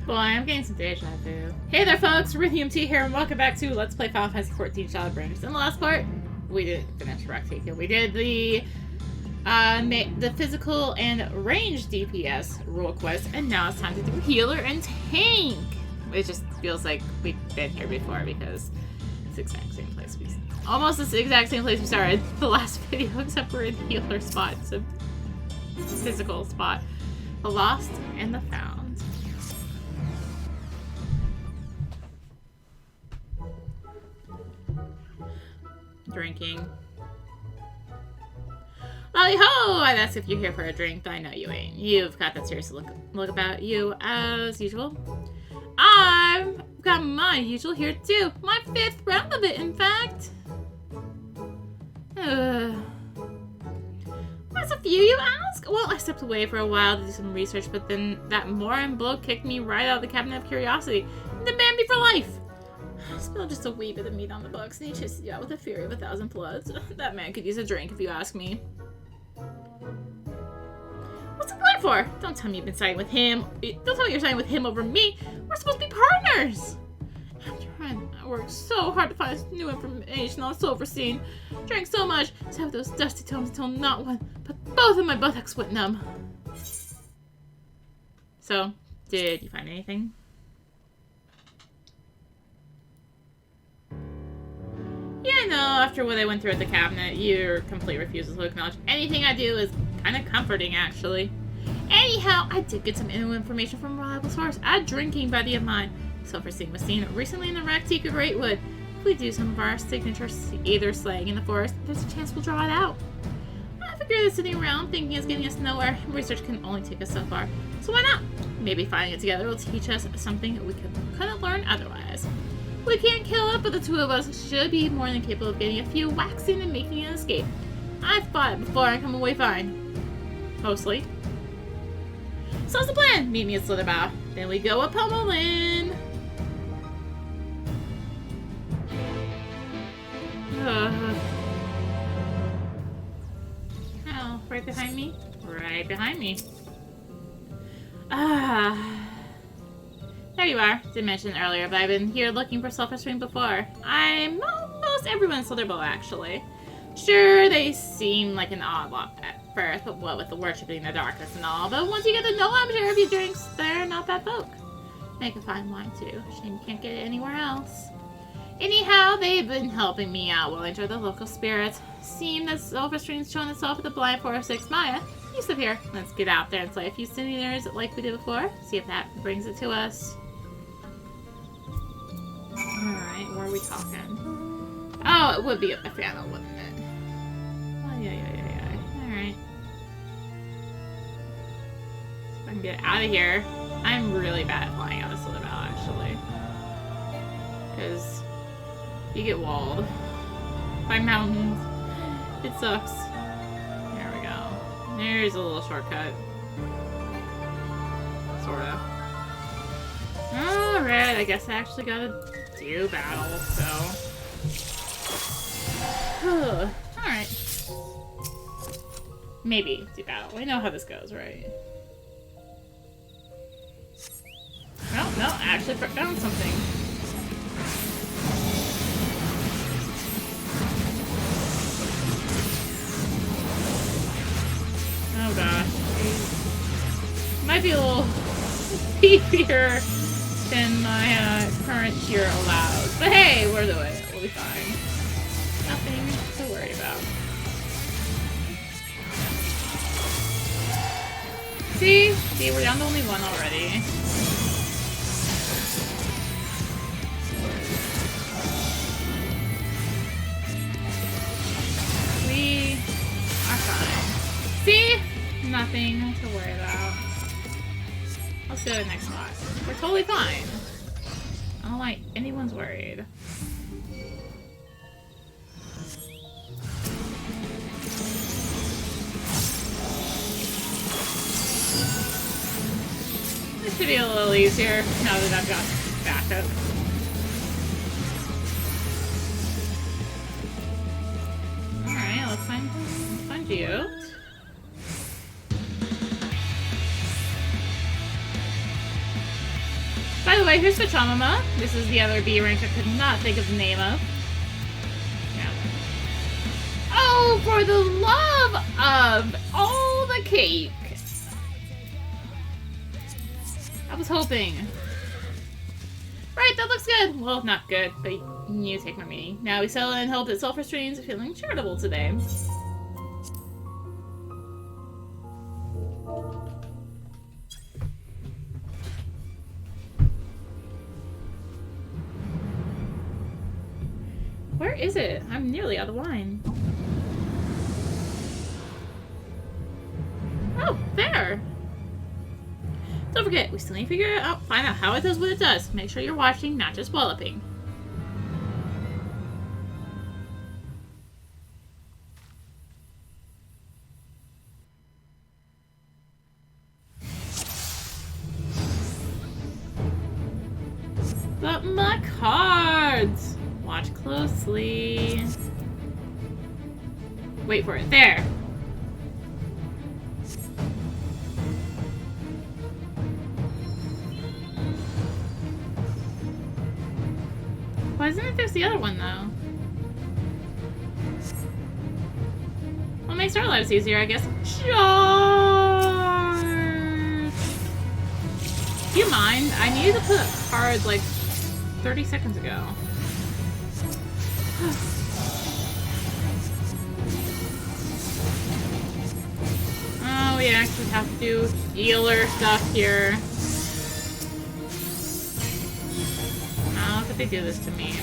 Boy, I'm getting some deja vu. Hey there, folks! rinimt here, and welcome back to Let's Play Final Fantasy XIV Shadowbringers. In the last part, we didn't finish Rak'tika. We did the physical and range DPS role quest, and now it's time to do healer and tank. It just feels like we've been here before because it's the exact same place almost the exact same place we started the last video, except we're in the healer spot. It's a physical spot. The lost and the found. Drinking. Lolly ho! I'd ask if you're here for a drink, but I know you ain't. You've got that serious look about you, as usual. I've got my usual here too. My 5th round of it, in fact. What's a few, you ask? Well, I stepped away for a while to do some research, but then that moron bloke kicked me right out of the cabinet of curiosity and then banned me for life. Spill just a wee bit of meat on the books, and he chases you out with the fury of 1,000 floods. That man could use a drink, if you ask me. What's the plan for? Don't tell me you've been siding with him. Don't tell me you're siding with him over me. We're supposed to be partners. I worked so hard to find this new information on Silverstein. Drank so much to have those dusty tomes until not one, but both of my buttocks went numb. So, did you find anything? Yeah, no, after what I went through at the cabinet, your complete refusal to acknowledge anything I do is kind of comforting, actually. Anyhow, I did get some new information from a reliable source. A drinking buddy of mine, Silverstein, was seen recently in the Rak'tika Greatwood. If we do some of our signature either slaying in the forest, there's a chance we'll draw it out. I figure that sitting around thinking is getting us nowhere. Research can only take us so far. So why not? Maybe finding it together will teach us something we couldn't learn otherwise. We can't kill it, but the two of us should be more than capable of getting a few whacks in and making an escape. I've fought it before and come away fine. Mostly. So what's the plan? Meet me at Slitherbow. Then we go up Pommelin. Oh, right behind me? Right behind me. There you are. Didn't mention it earlier, but I've been here looking for Sulphur Spring before. I'm almost everyone in Slitherbow, actually. Sure, they seem like an odd lot at first, but what with the worshipping in the darkness and all. But once you get to know them, sure, if you drinks, they're not bad folk. Make a fine wine, too. Shame you can't get it anywhere else. Anyhow, they've been helping me out while I enjoy the local spirits. Seem that Sulphur Spring's shown itself at the Blind Forest 6 Maya. You sit here. Let's get out there and slay a few centimeters like we did before. See if that brings it to us. Alright, where are we talking? Oh, it would be a final, wouldn't it? Oh, yeah. Alright. So if I can get out of here. I'm really bad at flying out of Slitherbow, actually. Because you get walled by mountains. It sucks. There we go. There's a little shortcut. Sorta. Alright, I guess I actually gotta do battle, so. Alright. Maybe do battle. We know how this goes, right? No, I actually found something. Oh gosh. Might be a little beefier than my current tier allows. But hey, we'll be fine. Nothing to worry about. See, we're down to only one already. We are fine. See? Nothing to worry about. Let's go to the next spot. We're totally fine. I don't like anyone's worried. This should be a little easier now that I've got backup. Alright, let's find you. the way, here's Pachamama. This is the other B rank I could not think of the name of. Yeah. Oh, for the love of all the cake! I was hoping. Right, that looks good. Well, not good, but you take my meaning. Now we sell and hope that self-restraints are feeling charitable today. Where is it? I'm nearly out of wine. Oh, there! Don't forget, we still need to find out how it does what it does. Make sure you're watching, not just walloping. But my cards! Watch closely. Wait for it. There! Why isn't it there's the other one, though? Well, it makes our lives easier, I guess. Charge! Do you mind? I needed to put cards like 30 seconds ago. Oh, we actually have to do healer stuff here. How could they do this to me?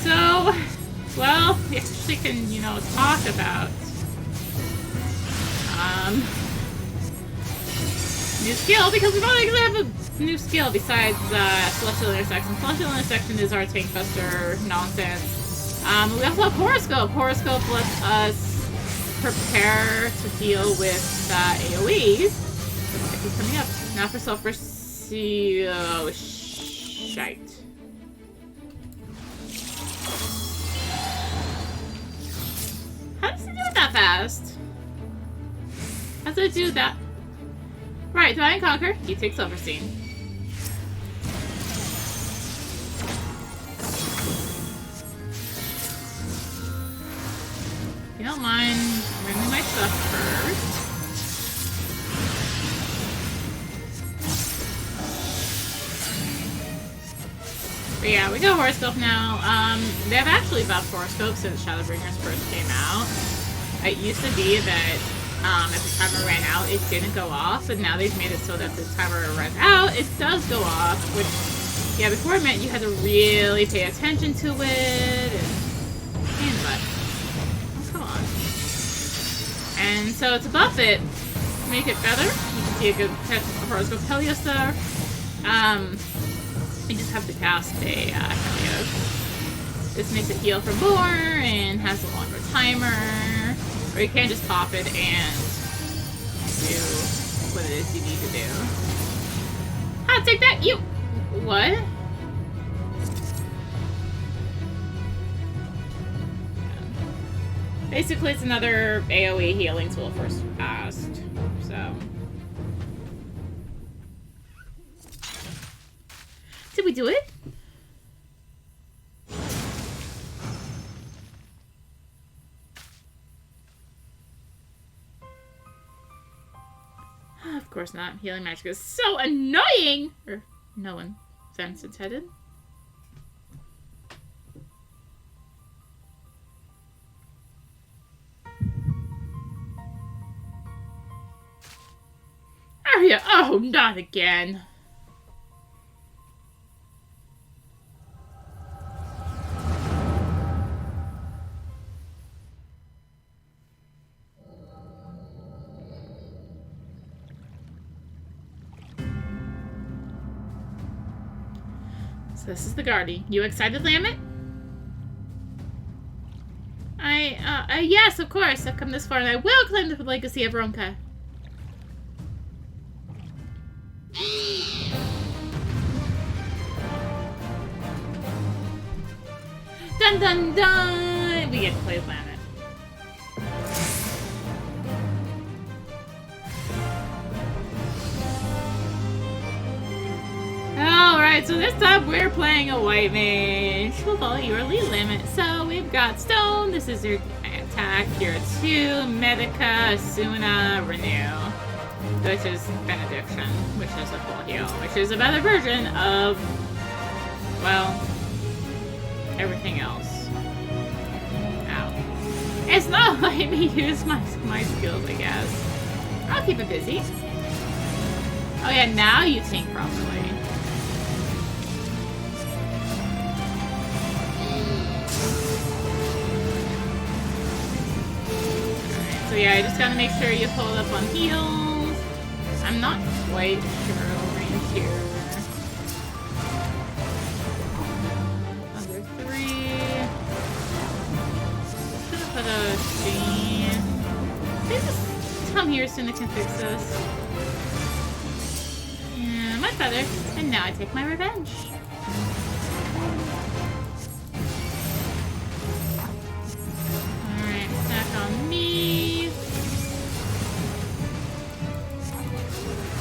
So, well, we actually can, you know, talk about new skill, because we've already have a new skill besides Celestial Intersection. Celestial Intersection is our tank buster nonsense. We also have Horoscope. Horoscope lets us prepare to deal with AoEs. It keeps coming up. Now for oh, shite. How does it do it that fast? How does it do that? Right, Divide and Conquer. He takes Silverstein. You don't mind bringing my stuff first. But yeah, we got Horoscope now. They've actually buffed Horoscope since Shadowbringers first came out. It used to be that if the timer ran out, it didn't go off, but now they've made it so that the timer runs out, it does go off, which, yeah, before it meant you had to really pay attention to it, but, oh, come on. And so to buff it, make it better, you can see a good Horoscope Helios there. You just have to cast a Helios. This makes it heal for more, and has a longer timer. Or you can just pop it and do what it is you need to do. Ah, take that! You! What? Basically, it's another AoE healing tool first fast. So. Did we do it? Of course not. Healing magic is so annoying! Or, no offense intended. Arya! Oh, not again! This is the Guardian. You excited, Lamet? Yes, of course. I've come this far and I will claim the legacy of Ronka. Dun dun dun! We get to play Lamet. Alright, so this time we're playing a white mage. We'll follow your lead limit. So we've got Stone, this is your attack, Cure 2, Medica, Asuna, Renew. Which is Benediction, which is a full heal. Which is a better version of, well, everything else. Ow. It's not letting me use my skills, I guess. I'll keep it busy. Oh yeah, now you think properly. Alright, so yeah, I just gotta make sure you hold up on heals. I'm not quite sure over here. Under 3. Should have put a chain. They just come here soon, they can fix this. Yeah, much better. And now I take my revenge. Alright, snack on me.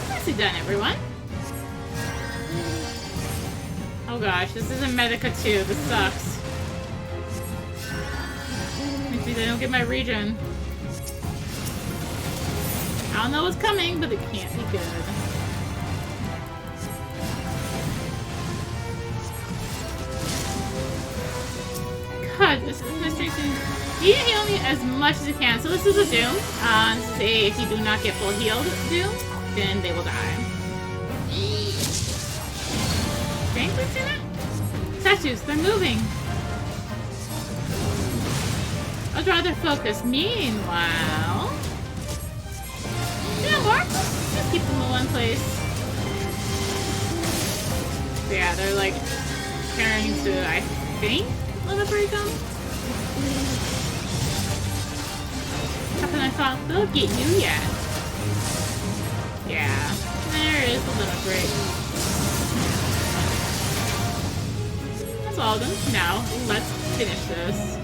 Nicely done, everyone. Oh gosh, this isn't Medica 2. This sucks. Makes me I don't get my regen. I don't know what's coming, but it can't be good. God, this is frustrating. You can heal me as much as you can. So this is a Doom. Say if you do not get full healed Doom, then they will die. Strength in it? Statues, they're moving. I'll draw their focus. Meanwhile, yeah, work. Just keep them in one place. So yeah, they're like carrying to, I think, let it break them. How can I thought they'll get you yet? Yeah, there is a limit break. That's all of them. Now, let's finish this.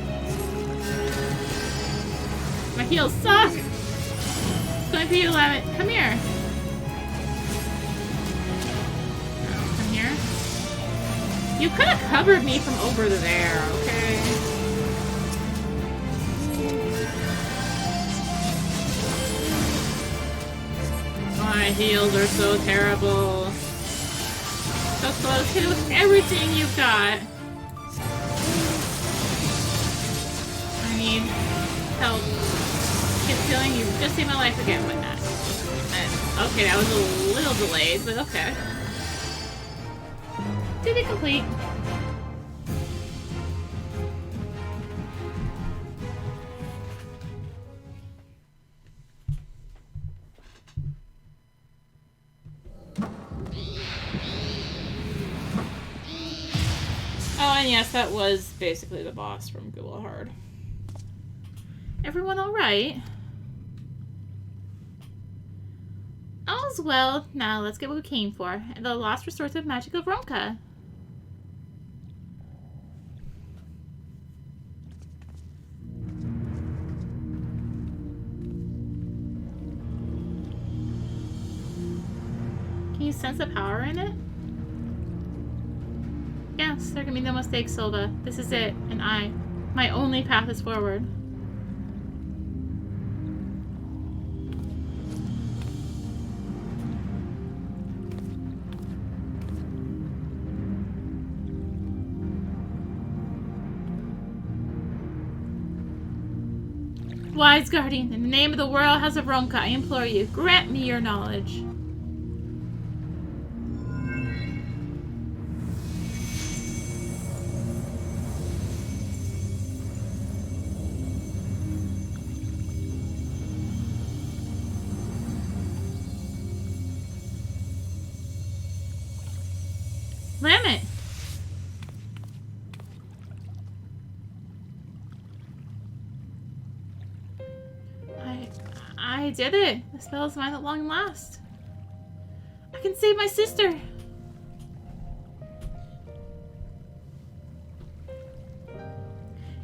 My heals suck! It's going for you, Lemmet. Come here. No, come here. You could have covered me from over there, okay? My heals are so terrible. So close. Hit it with everything you've got. I need help. Keep feeling you just saved my life again with that. And, okay, that was a little delayed, but okay. Duty complete. Oh, and yes, that was basically the boss from Google Hard. Everyone alright? All's well. Now let's get what we came for. The lost restorative magic of Ronka. Can you sense the power in it? Yes, there can be no mistake, Silva. This is it, and my only path is forward. Wise Guardian, in the name of the Royal House of Ronka, I implore you, grant me your knowledge. Lammet! I did it! The spell is mine at long last. I can save my sister!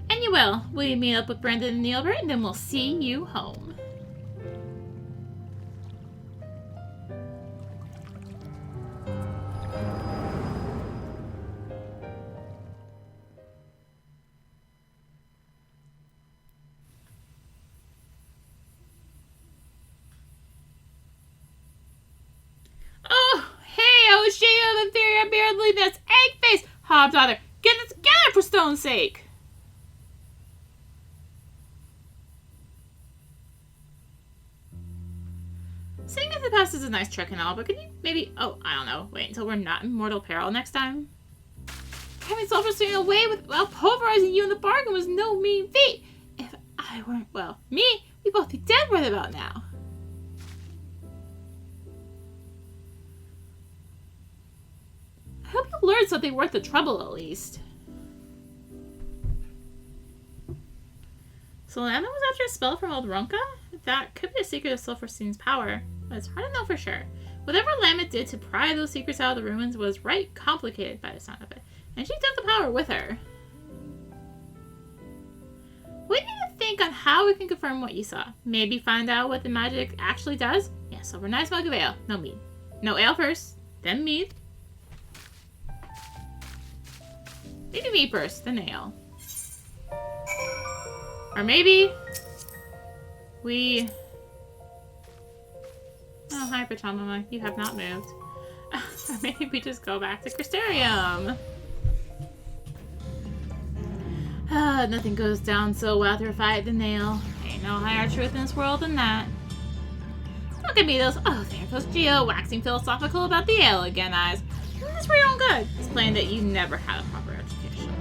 And you will. Will you meet up with Brendan and Neilbert, and then we'll see you home. your beard, leave this egg face! Hobdaughter, get it together for stone's sake! Seeing as the past is a nice trick and all, but can you maybe, oh, I don't know, wait until we're not in mortal peril next time? Having sulfur swinging away without pulverizing you in the bargain was no mean feat. If I weren't, well, me, we'd both be dead right about now. I hope you learned something worth the trouble, at least. So Lana was after a spell from old Ronka? That could be a secret of Sulfurstein's power, but it's hard to know for sure. Whatever Lamet did to pry those secrets out of the ruins was right complicated by the sound of it, and she took the power with her. We need to think on how we can confirm what you saw. Maybe find out what the magic actually does? Yes, over a nice mug of ale. No mead. No ale first, then mead. Maybe mead first, then ale. Or maybe we... Oh, hi, Pachamama. You have not moved. Or maybe we just go back to Crystarium. Nothing goes down so well through a fight than nail. Ain't no higher truth in this world than that. Don't give me those, oh, there goes Geo, waxing philosophical about the ale again, eyes. That's for your own good. It's plain that you never had a proper education.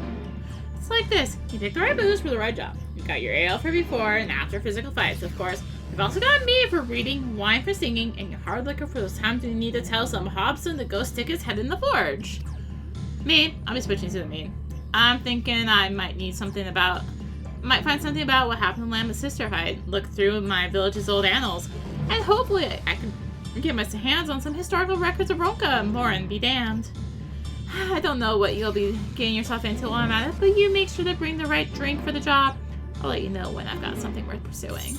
It's like this. You pick the right booze for the right job. You got your ale for before and after physical fights, of course. You've also got mead for reading, wine for singing, and your hard liquor for those times you need to tell some Hobson to go stick his head in the forge. Me, I'll be switching to the mead. I'm thinking I might find something about what happened to Lamet's sister Hyde. Look through my village's old annals, and hopefully I can get my hands on some historical records of Ronka. Morin be damned. I don't know what you'll be getting yourself into while I'm at it, but you make sure to bring the right drink for the job. I'll let you know when I've got something worth pursuing.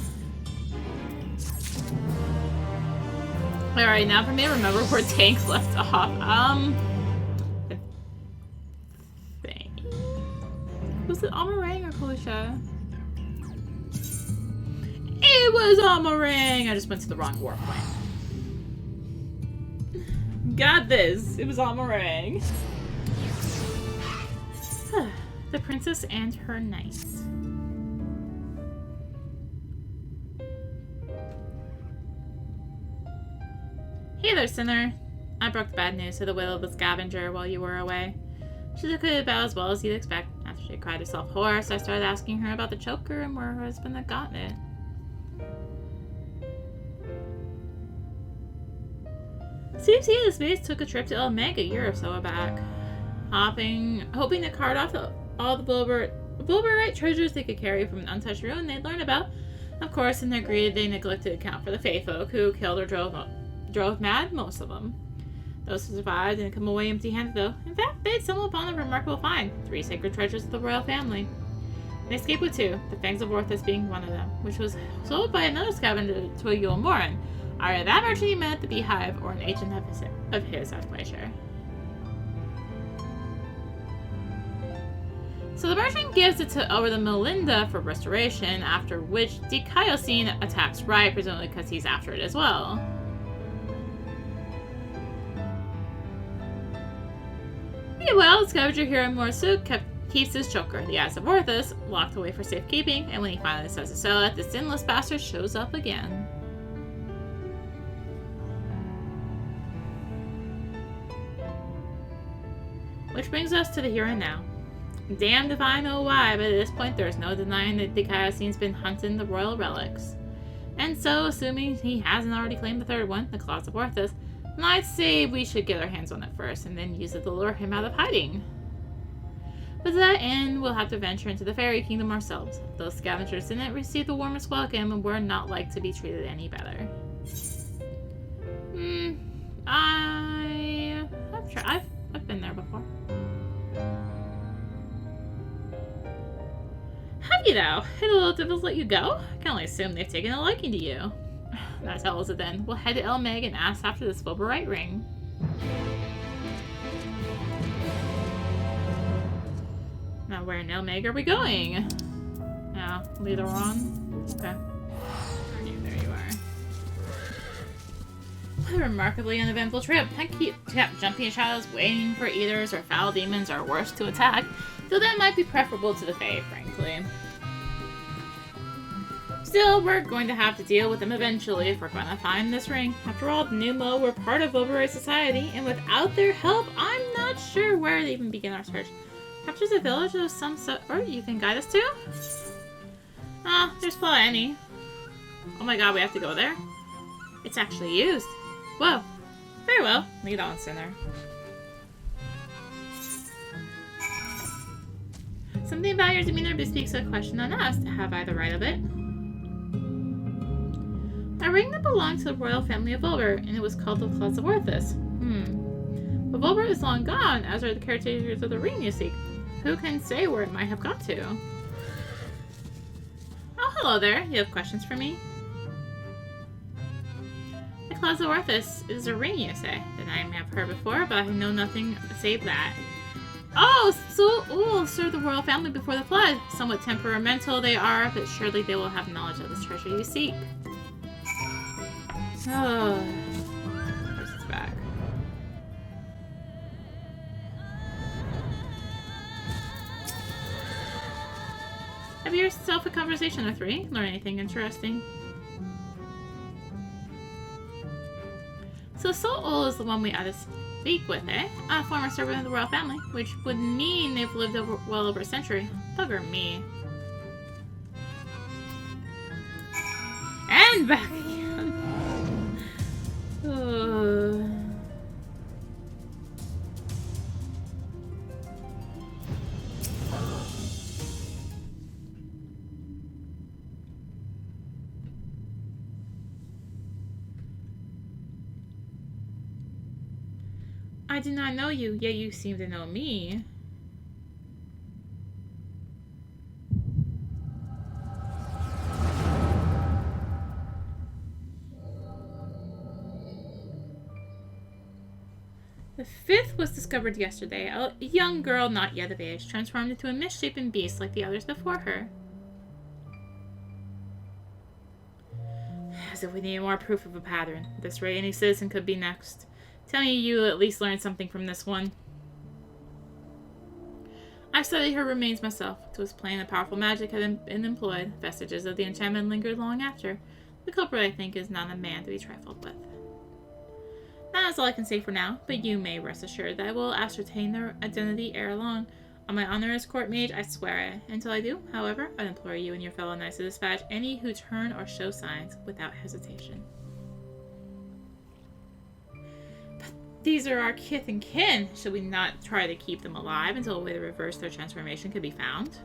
Alright, now for me to remember where Tank left off. Was it Amarang or Kolisha? It was Amarang! I just went to the wrong war point. Got this! It was Amarang. The princess and her knights. Hey there, sinner. I broke the bad news to the widow of the scavenger while you were away. She took it about as well as you'd expect. After she cried herself hoarse, I started asking her about the choker and where her husband had gotten it. Seems he and his mates took a trip to Elmeg a year or so back. Hoping to cart off all the Bulberite treasures they could carry from an untouched ruin they'd learn about. Of course, in their greed, they neglected to account for the Fae folk who killed or drove mad most of them. Those who survived didn't come away empty-handed, though. In fact, they'd stumbled upon a remarkable find: 3 sacred treasures of the royal family. They escaped with 2, the Fangs of Orthus being one of them, which was sold by another scavenger to a Yule Morin, either that merchant he met at the Beehive or an agent of his at Glacier. So the merchant gives it over to Melinda for restoration, after which Dikaiosine attacks Rye, presumably because he's after it as well. Meanwhile, the scavenger hero Morsu keeps his choker, the Eyes of Orthus, locked away for safekeeping, and when he finally decides to sell it, the sinless bastard shows up again. Which brings us to the here and now. Damned if I know why, but at this point there's no denying that Dikaiosine's been hunting the royal relics. And so, assuming he hasn't already claimed the third one, the Claws of Orthus, I'd say we should get our hands on it first, and then use it to lure him out of hiding. But to that end, we'll have to venture into the fairy kingdom ourselves. Those scavengers didn't receive the warmest welcome, and we're not like to be treated any better. I've been there before. Have you though? Hey, the little devils let you go? I can only assume they've taken a liking to you. That settles it then. We'll head to Elmeg and ask after this Fulbright ring. Now, where in Elmeg are we going? Now, later on. Okay. There you are. What a remarkably uneventful trip. I kept jumping in shadows, waiting for eaters or foul demons or worse to attack, though that might be preferable to the Fae, frankly. Still, we're going to have to deal with them eventually if we're going to find this ring. After all, the Numo were part of Volberite society, and without their help, I'm not sure where to even begin our search. Perhaps there's a village of some sort you can guide us to? There's plenty. Oh my god, we have to go there? It's actually used. Whoa. Very well. Lead on, Sinner. Something about your demeanor bespeaks a question unasked. Have I the right of it? A ring that belonged to the royal family of Volber, and it was called the Closet of Worthless. But Volber is long gone, as are the caretakers of the ring you seek. Who can say where it might have got to? Oh, hello there. You have questions for me? The Closet of Worthless is a ring, you say. The name I've heard before, but I know nothing save that. Oh, so will serve the royal family before the flood. Somewhat temperamental they are, but surely they will have knowledge of this treasure you seek. Oh, where's its back? Have you yourself a conversation or three? Learn anything interesting? So Soul is the one we ought to speak with, eh? A former servant of the royal family, which would mean they've lived well over a century. Bugger me. And back again. I do not know you, yet you seem to know me. The fifth was discovered yesterday. A young girl not yet of age, transformed into a misshapen beast like the others before her. As if we need more proof of a pattern. At this rate, any citizen could be next. Tell me you at least learned something from this one. I've studied her remains myself. It was plain that powerful magic had been employed. Vestiges of the enchantment lingered long after. The culprit, I think, is not a man to be trifled with. That's all I can say for now, but you may rest assured that I will ascertain their identity ere long. On my honor as court mage, I swear it. Until I do, however, I implore you and your fellow knights to dispatch any who turn or show signs without hesitation. But these are our kith and kin. Should we not try to keep them alive until a way to reverse their transformation could be found?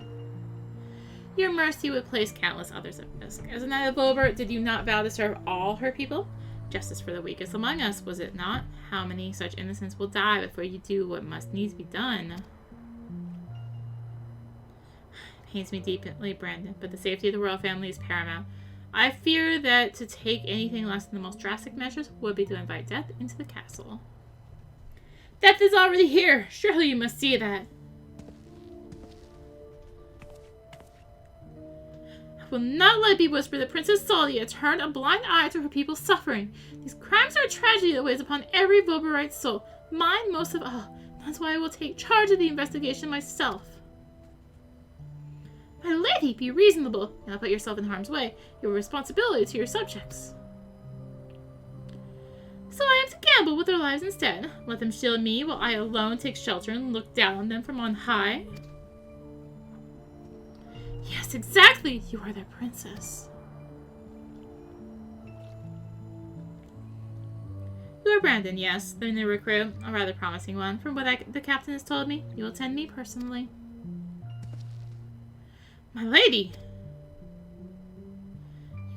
Your mercy would place countless others at risk. As a knight of Volber, did you not vow to serve all her people? Justice for the weakest among us, was it not? How many such innocents will die before you do what must needs be done? It pains me deeply, Brandon, but the safety of the royal family is paramount. I fear that to take anything less than the most drastic measures would be to invite death into the castle. Death is already here! Surely you must see that! Will not let it be whispered that Princess Salia turned a blind eye to her people's suffering. These crimes are a tragedy that weighs upon every Volberite soul, mine most of all. That's why I will take charge of the investigation myself. My lady, be reasonable. Do not put yourself in harm's way. You have a responsibility to your subjects. So I am to gamble with their lives instead. Let them shield me while I alone take shelter and look down on them from on high. Yes, exactly! You are their princess. You are Brandon, yes, the new recruit. A rather promising one. From what the captain has told me, you will attend me personally. My lady!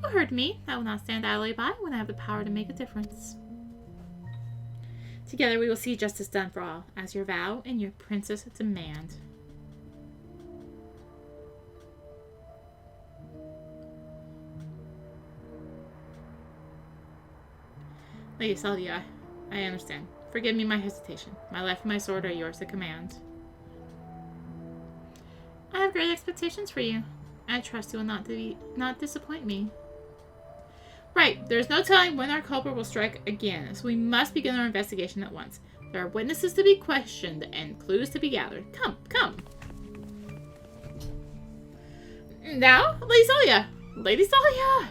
You heard me. I will not stand idly by when I have the power to make a difference. Together we will see justice done for all, as your vow and your princess demand. Lady Salia, I understand. Forgive me my hesitation. My life and my sword are yours to command. I have great expectations for you. I trust you will not disappoint me. Right. There's no telling when our culprit will strike again, so we must begin our investigation at once. There are witnesses to be questioned and clues to be gathered. Come, come. Now, Lady Celia. Lady Celia!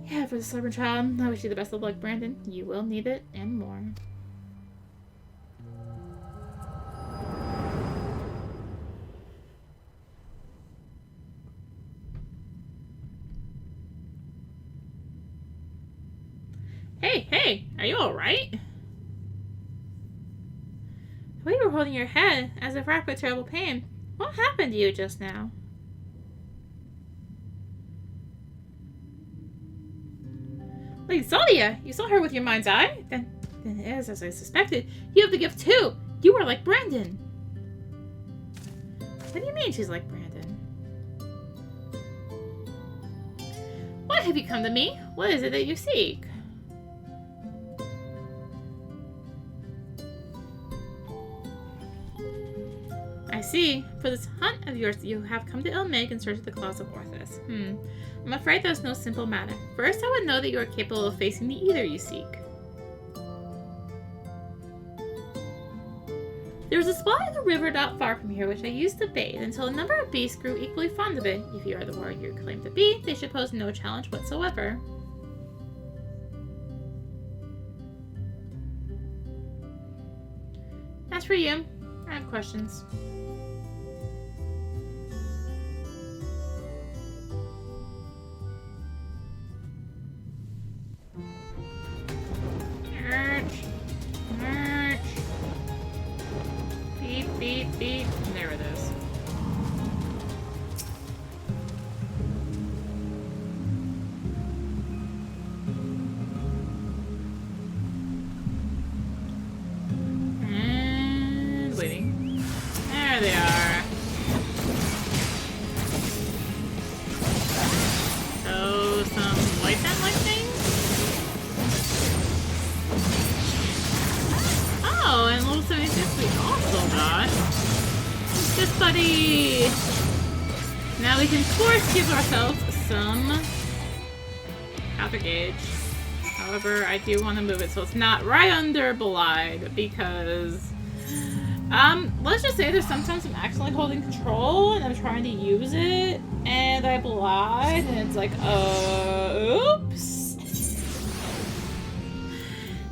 Yeah, for the stubborn child, I wish you the best of luck, Brandon. You will need it, and more. Hey, hey, are you alright? The way you were holding your head, as if racked by terrible pain. What happened to you just now? Lady Celia, you saw her with your mind's eye? Then it is as I suspected. You have the gift too. You are like Brandon. What do you mean she's like Brandon? Why have you come to me? What is it that you seek? I see. For this hunt of yours, you have come to Ilmig in search of the claws of Orthus. I'm afraid that's no simple matter. First, I would know that you are capable of facing the Eater you seek. There was a spot in the river not far from here which I used to bathe until a number of beasts grew equally fond of it. If you are the warrior you claim to be, they should pose no challenge whatsoever. As for you, I have questions. Beep, beep, beep. There it is. And waiting. There they are. So, some white fan-like things? Oh, and Little 76 we also got. This buddy! Now we can, of course, give ourselves some counter gauge. However, I do want to move it so it's not right under Belied because, let's just say there's sometimes I'm actually holding control and I'm trying to use it and I Belied and it's like, oops.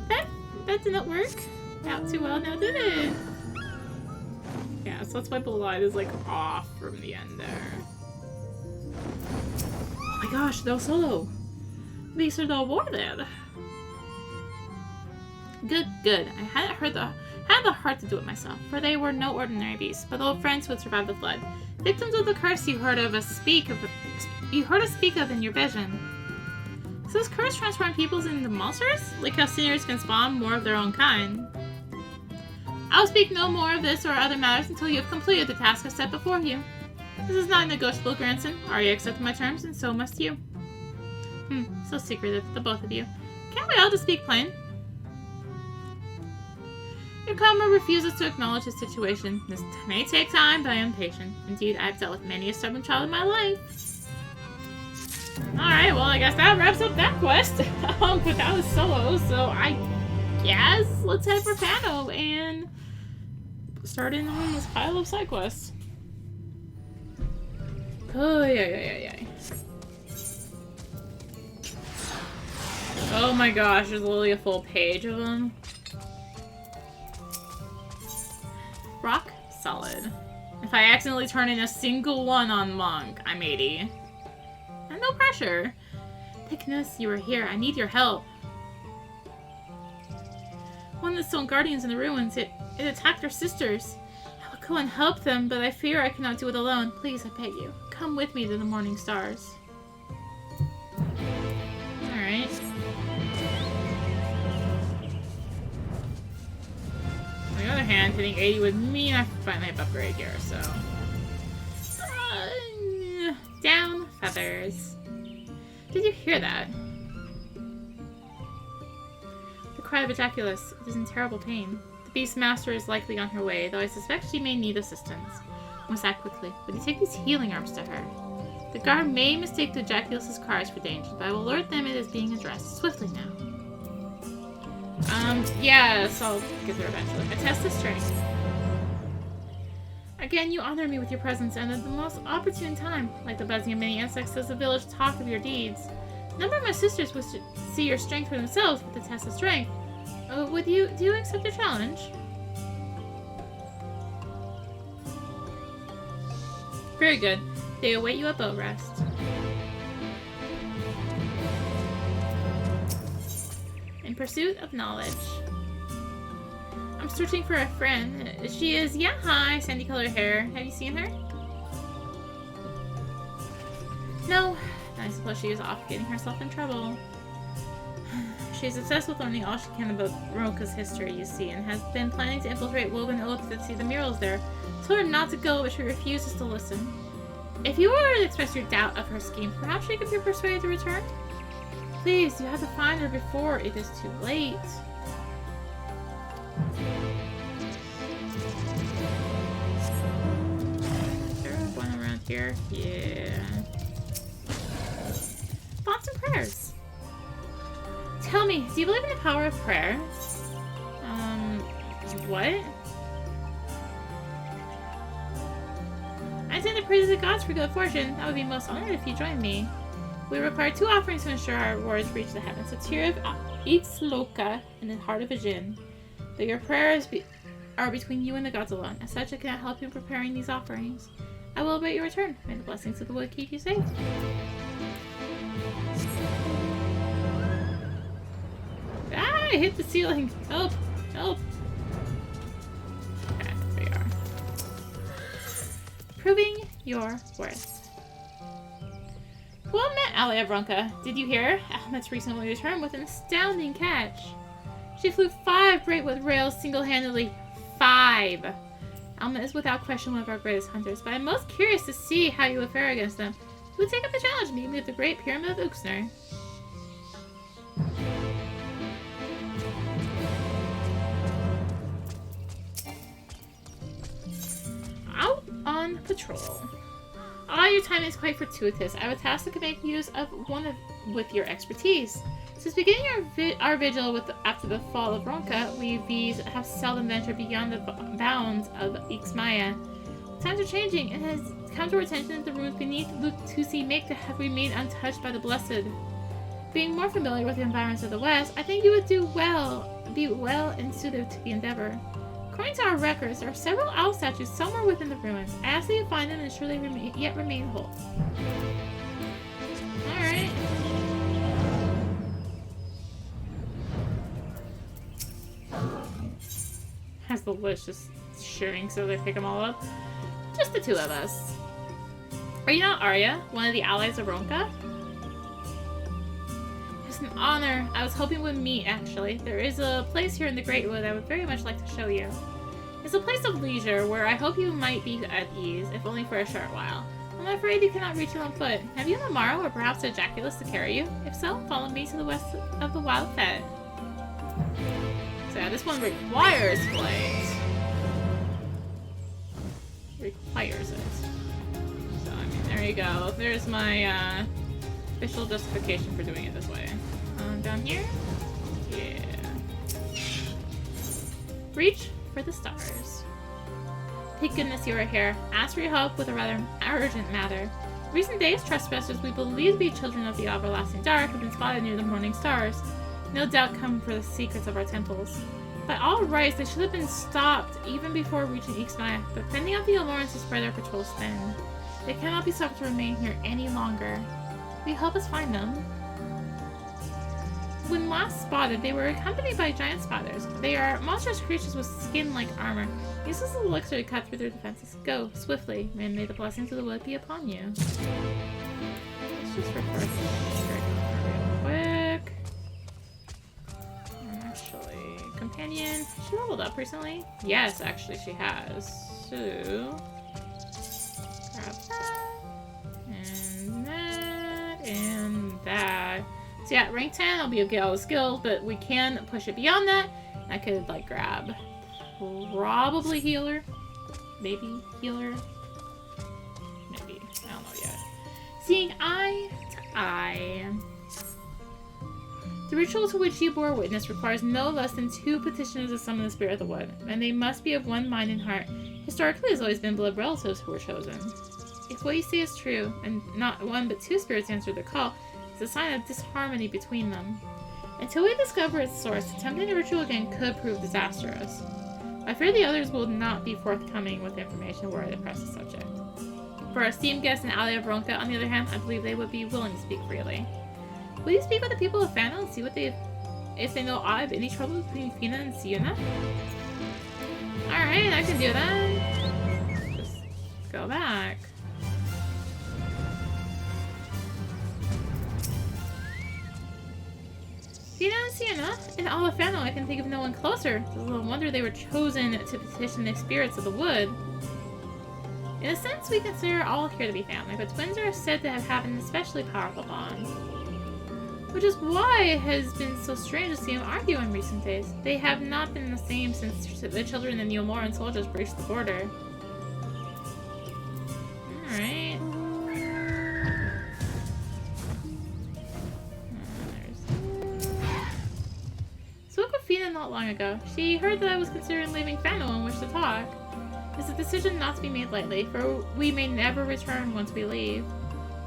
That did not work out too well now, did it? Yeah, so that's why Belied is like off from the end there. Oh my gosh, they're solo. These are the awarded. Good, good. I hadn't had the heart to do it myself, for they were no ordinary beasts, but old friends who had survived the flood. Victims of the curse you heard us speak of in your vision. So this curse transform peoples into monsters? Like how sinners can spawn more of their own kind. I'll speak no more of this or other matters until you have completed the task I've set before you. This is not negotiable, grandson. Arya accepted my terms, and so must you. So secretive, the both of you. Can't we all just speak plain? Your karma refuses to acknowledge the situation. This may take time, but I am patient. Indeed, I've dealt with many a stubborn child in my life. Alright, well, I guess that wraps up that quest. But that was solo, so I guess let's head for Pano and start in on this pile of side quests. Oh, yeah. Oh my gosh, there's literally a full page of them. Rock solid. If I accidentally turn in a single one on Monk, I'm 80. And no pressure. Thank goodness you are here. I need your help. One of the stone guardians in the ruins, it attacked our sisters. I will go and help them, but I fear I cannot do it alone. Please, I beg you, come with me to the morning stars. Alright. On the other hand, hitting 80 would mean I finally have upgrade here, so... down feathers. Did you hear that? The cry of Ejaculus. It is in terrible pain. The beast's master is likely on her way, though I suspect she may need assistance. I must act quickly. Would you take these healing herbs to her? The guard may mistake the Jaculus' cries for danger, but I will alert them it is being addressed swiftly now. Yes, I'll get there eventually. I test the strength. Again, you honor me with your presence, and at the most opportune time. Like the buzzing of many insects does the village talk of your deeds. A number of my sisters wish to see your strength for themselves with the test of strength. Do you accept the challenge? Very good. They await you at boat rest. In pursuit of knowledge. I'm searching for a friend. She is, yeah, hi, sandy-colored hair. Have you seen her? No. I suppose she is off getting herself in trouble. She is obsessed with learning all she can about Roka's history, you see, and has been planning to infiltrate Woven Oath to see the murals there. I told her not to go, but she refuses to listen. If you were to express your doubt of her scheme, perhaps she could be persuaded to return? Please, you have to find her before it is too late. Is there one around here? Yeah. Thoughts and prayers. Tell me, do you believe in the power of prayer? What? I intend to pray to the gods for good fortune. I would be most honored if you joined me. We require 2 offerings to ensure our words reach the heavens. A tear of emet-selch and the heart of a djinn. But your prayers are between you and the gods alone. As such, I cannot help you in preparing these offerings. I will await your return. May the blessings of the wood keep you safe. Ah, I hit the ceiling. Help! Help! Okay, there we are. Proving your worth. Well met, ally of Ronka. Did you hear? Almet's recently returned with an astounding catch. She flew 5 Greatwood rails single-handedly. 5! Almet is without question one of our greatest hunters, but I'm most curious to see how you would fare against them. You would take up the challenge, meet me at the Great Pyramid of Uxner. Out on patrol. Your time is quite fortuitous. I have a task that can make use of with your expertise. Since beginning our vigil after the fall of Ronka, we V's have seldom ventured beyond the bounds of XIV. Times are changing, and it has come to our attention that the ruins beneath Lutusi make to have remained untouched by the Blessed. Being more familiar with the environments of the West, I think you would be well and suited to the endeavor. According to our records, there are several owl statues somewhere within the ruins. I ask that you find them and ensure they yet remain whole. Alright. Has the list just shooting so they pick them all up? Just the 2 of us. Are you not Arya, one of the allies of Ronka? It's an honor. I was hoping we'd meet, actually. There is a place here in the Greatwood I would very much like to show you. It's a place of leisure where I hope you might be at ease, if only for a short while. I'm afraid you cannot reach it on foot. Have you a Morrow or perhaps a Jaculus to carry you? If so, follow me to the west of the Wild Fed. So yeah, this one requires flight. Requires it. So, I mean, there you go. There's my official justification for doing it this way. Down here? Yeah. Reach for the stars. Thank goodness you are here. Ask for your help with a rather urgent matter. Recent days, trespassers we believe to be children of the everlasting dark have been spotted near the morning stars. No doubt come for the secrets of our temples. By all rights, they should have been stopped even before reaching XIV, but pending out the allurance to spread our patrol spin. They cannot be suffered to remain here any longer. Will you help us find them? When last spotted, they were accompanied by giant spiders. They are monstrous creatures with skin like armor. Use this elixir to cut through their defenses. Go, swiftly, and may the blessings of the wood be upon you. Let's just refer real quick. Actually, companion. She leveled up recently? Yes, actually she has. So, grab that. And that. And that. So yeah, rank 10, I'll be able to get all the skills, but we can push it beyond that. I could, like, grab probably healer. Maybe healer. Maybe. I don't know yet. seeing eye to eye. The ritual to which you bore witness requires no less than 2 petitioners to summon the spirit of the wood, and they must be of one mind and heart. Historically, it has always been blood relatives who were chosen. If what you say is true, and not 1 but 2 spirits answer the call, it's a sign of disharmony between them. Until we discover its source, attempting the ritual again could prove disastrous. I fear the others will not be forthcoming with information were I to press the subject. For our esteemed guest and ally of Ronka, on the other hand, I believe they would be willing to speak freely. Will you speak with the people of Fano and see what if they know aught of any trouble between Fina and Siuna? Alright, I can do that. Just go back. Fina and Siuna? In all of Fano, I can think of no one closer. It's a little wonder they were chosen to petition the spirits of the wood. In a sense, we consider all here to be family, but twins are said to have an especially powerful bond. Which is why it has been so strange to see them argue in recent days. They have not been the same since the children and the Neomoran soldiers breached the border. Alright. Spoke with Fina not long ago. She heard that I was considering leaving Fano and wished to talk. It's a decision not to be made lightly, for we may never return once we leave.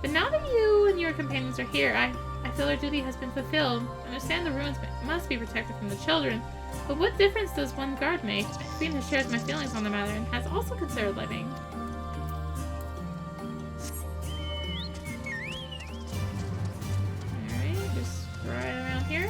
But now that you and your companions are here, I feel our duty has been fulfilled. I understand the ruins must be protected from the children, but what difference does one guard make? Fina shares my feelings on the matter and has also considered living. Alright, just right around here.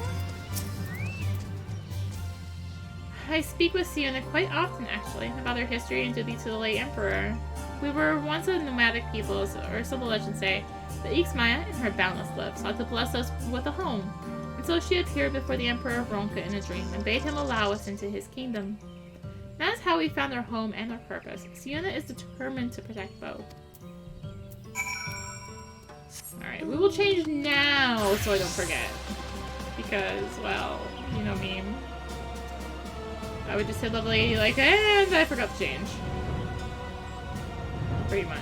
I speak with Siuna quite often, actually, about our history and duty to the late Emperor. We were once a nomadic people, or so the legends say. The Ixmaya, in her boundless love, sought to bless us with a home, and so she appeared before the Emperor of Ronka in a dream and bade him allow us into his kingdom. That is how we found our home and our purpose. Siuna is determined to protect both. Alright, we will change now so I don't forget. Because, well, you know me. I would just hit level 80 like, and I forgot to change. Pretty much.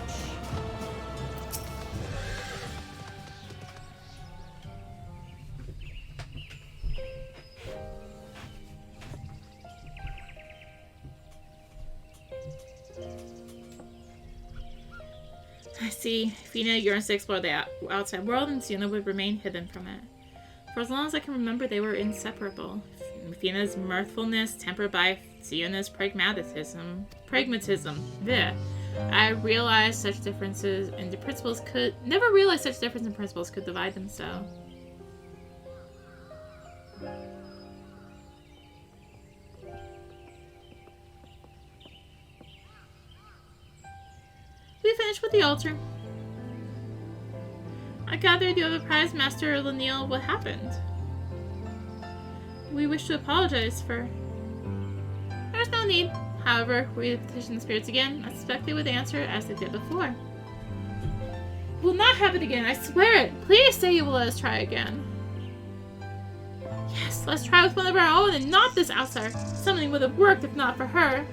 I see. Fina yearns to explore the outside world, and Siuna would remain hidden from it. For as long as I can remember, they were inseparable. Fina's mirthfulness tempered by Siuna's pragmatism. Blech. I realized such differences in the principles could never realize such difference in principles could divide them so. We finished with the altar. I gathered you have apprised Master Laniel what happened. We wish to apologize for... There's no need. However, we petition the spirits again. I suspect they would answer as they did before. It will not happen again, I swear it! Please say you will let us try again. Yes, let's try with one of our own and not this outsider. Something would have worked if not for her.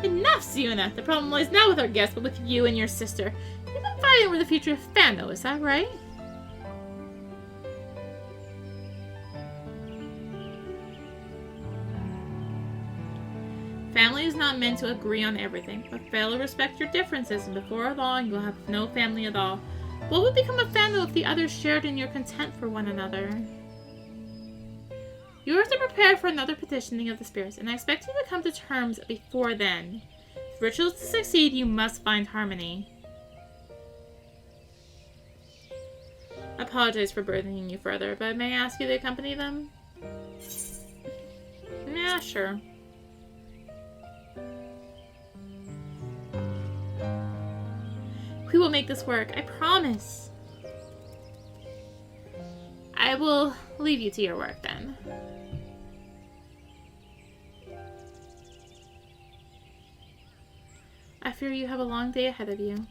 Enough, Siuna! The problem lies not with our guest, but with you and your sister. You've been fighting over the future of Fano, is that right? Family is not meant to agree on everything, but fail to respect your differences, and before long you'll have no family at all. What would become of Fano if the others shared in your contempt for one another? You are to prepare for another petitioning of the spirits, and I expect you to come to terms before then. For rituals to succeed, you must find harmony. I apologize for burdening you further, but may I ask you to accompany them? Yeah, sure. We will make this work, I promise. I will leave you to your work then. I fear you have a long day ahead of you.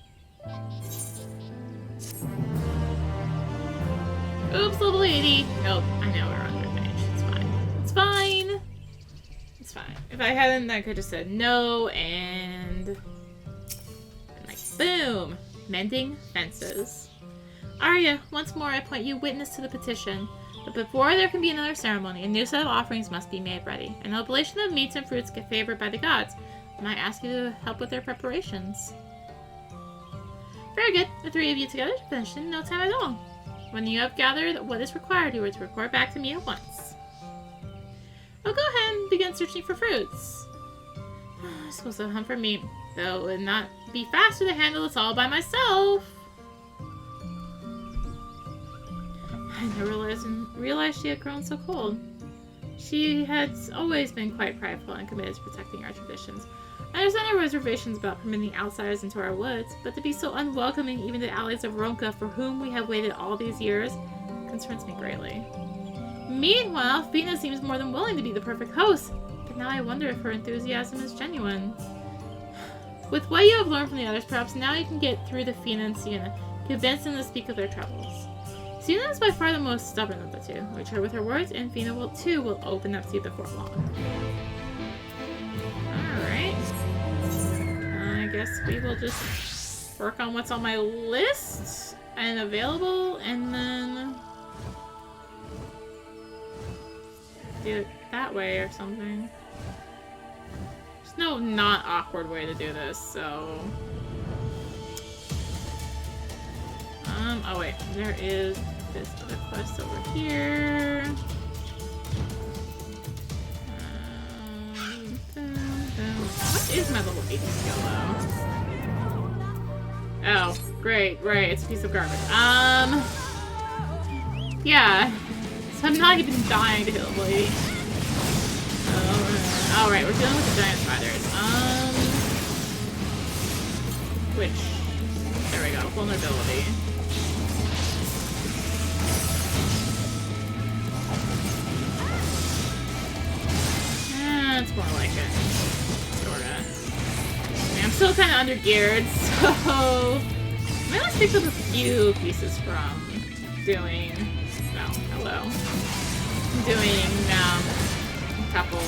Oops, level 80. Nope, I know we're on their page. It's fine. It's fine. It's fine. If I hadn't, I could have said no and like, boom. Mending fences. Arya, once more I appoint you witness to the petition. But before there can be another ceremony, a new set of offerings must be made ready. An oblation of meats and fruits get favored by the gods, and I ask you to help with their preparations. Very good. The three of you together to finish in no time at all. When you have gathered what is required, you are to report back to me at once. I'll go ahead and begin searching for fruits. I'm supposed to hunt for meat, though it would not be faster to handle this all by myself. I never realized she had grown so cold. She had always been quite prideful and committed to protecting our traditions. I understand her reservations about permitting outsiders into our woods, but to be so unwelcoming even to allies of Ronka for whom we have waited all these years concerns me greatly. Meanwhile, Fina seems more than willing to be the perfect host, but now I wonder if her enthusiasm is genuine. With what you have learned from the others, perhaps now you can get through to Fina and Sienna, convince them to speak of their troubles. Sienna is by far the most stubborn of the two. Reach her with her words, and Fina will open up to you before long. Alright. I guess we will just work on what's on my list and available, and then do it that way or something. There's no not awkward way to do this, so... oh wait, there is this other quest over here. What is my level 80 skill though? Oh, great, right, it's a piece of garbage. Yeah. So I'm not even dying to hit level 80. Alright, we're dealing with the giant spiders. There we go, vulnerability. That's more like it. Sorta. I mean, I'm still kind of undergeared, so... I might let's pick up a few pieces from doing... No, hello. Doing, a couple...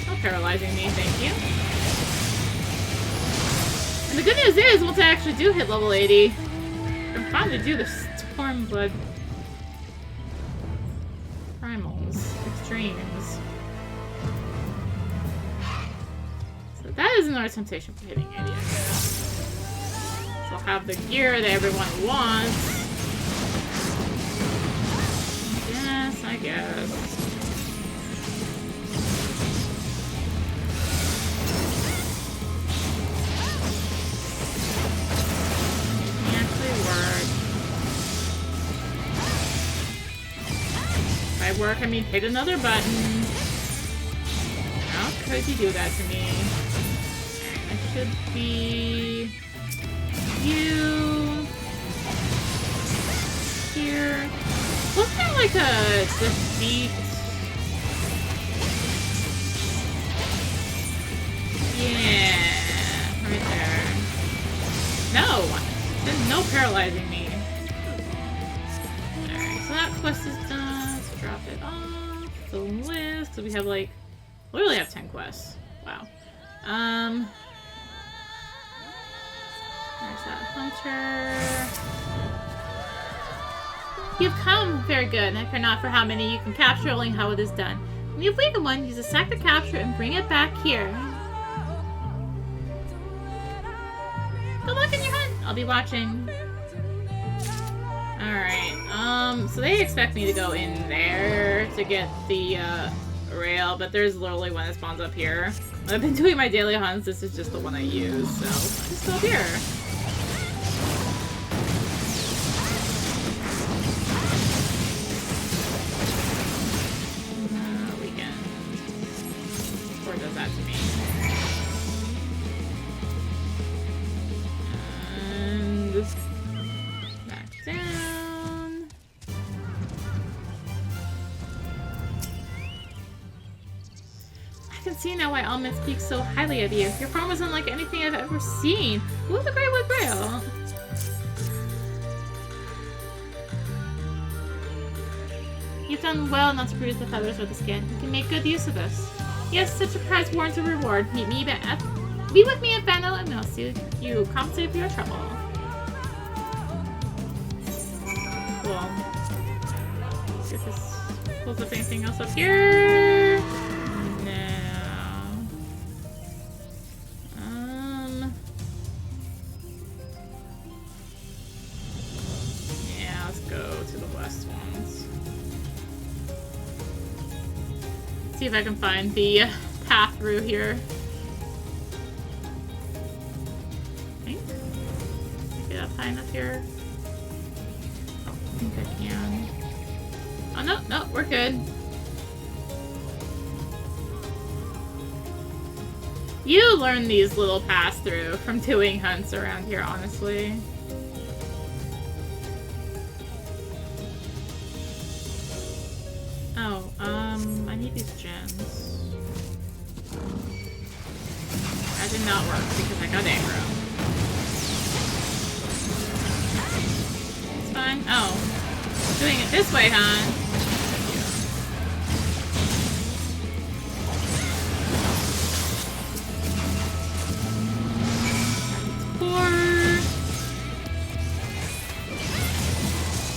Oh, paralyzing me, thank you. And the good news is, once I actually do hit level 80, I'm fine to do the Stormblood Primals Extremes. So that is another temptation for hitting 80, I guess. So I'll have the gear that everyone wants. Yes, I guess. By work, I mean hit another button. How could you do that to me? I should be... you... here. Wasn't there like a defeat? Yeah, right there. No! There's no paralyzing me. Alright, so that quest is done. Drop it off the list. So we have like, we really have 10 quests. Wow. There's that hunter. You've come. Very good. And if you're not for how many you can capture, only how it is done. When you've weakened one, use a sack to capture and bring it back here. Good luck in your hunt. I'll be watching. Alright, so they expect me to go in there to get the, rail, but there's literally one that spawns up here. I've been doing my daily hunts, this is just the one I use, so I just go up here. Weekend. Or does that to me. And... back down. I can see now why Almond speaks so highly of you. Your farm was unlike anything I've ever seen. Ooh, the Greatwood Grail. You've done well not to bruise the feathers or the skin. You can make good use of this. Yes, such a prize warrants a reward. Meet with me at Fano, and I'll see you compensate for your trouble. Cool. See if this pulls up anything else up here. No. Yeah, let's go to the west ones. See if I can find the path through here. I think. Get up high enough here. Oh, I think I can. Oh, no, no, we're good. You learn these little pass through from doing hunts around here, honestly. Oh, I need these gems. That did not work because I got aggro. It's fine. Oh. Doing it this way, huh?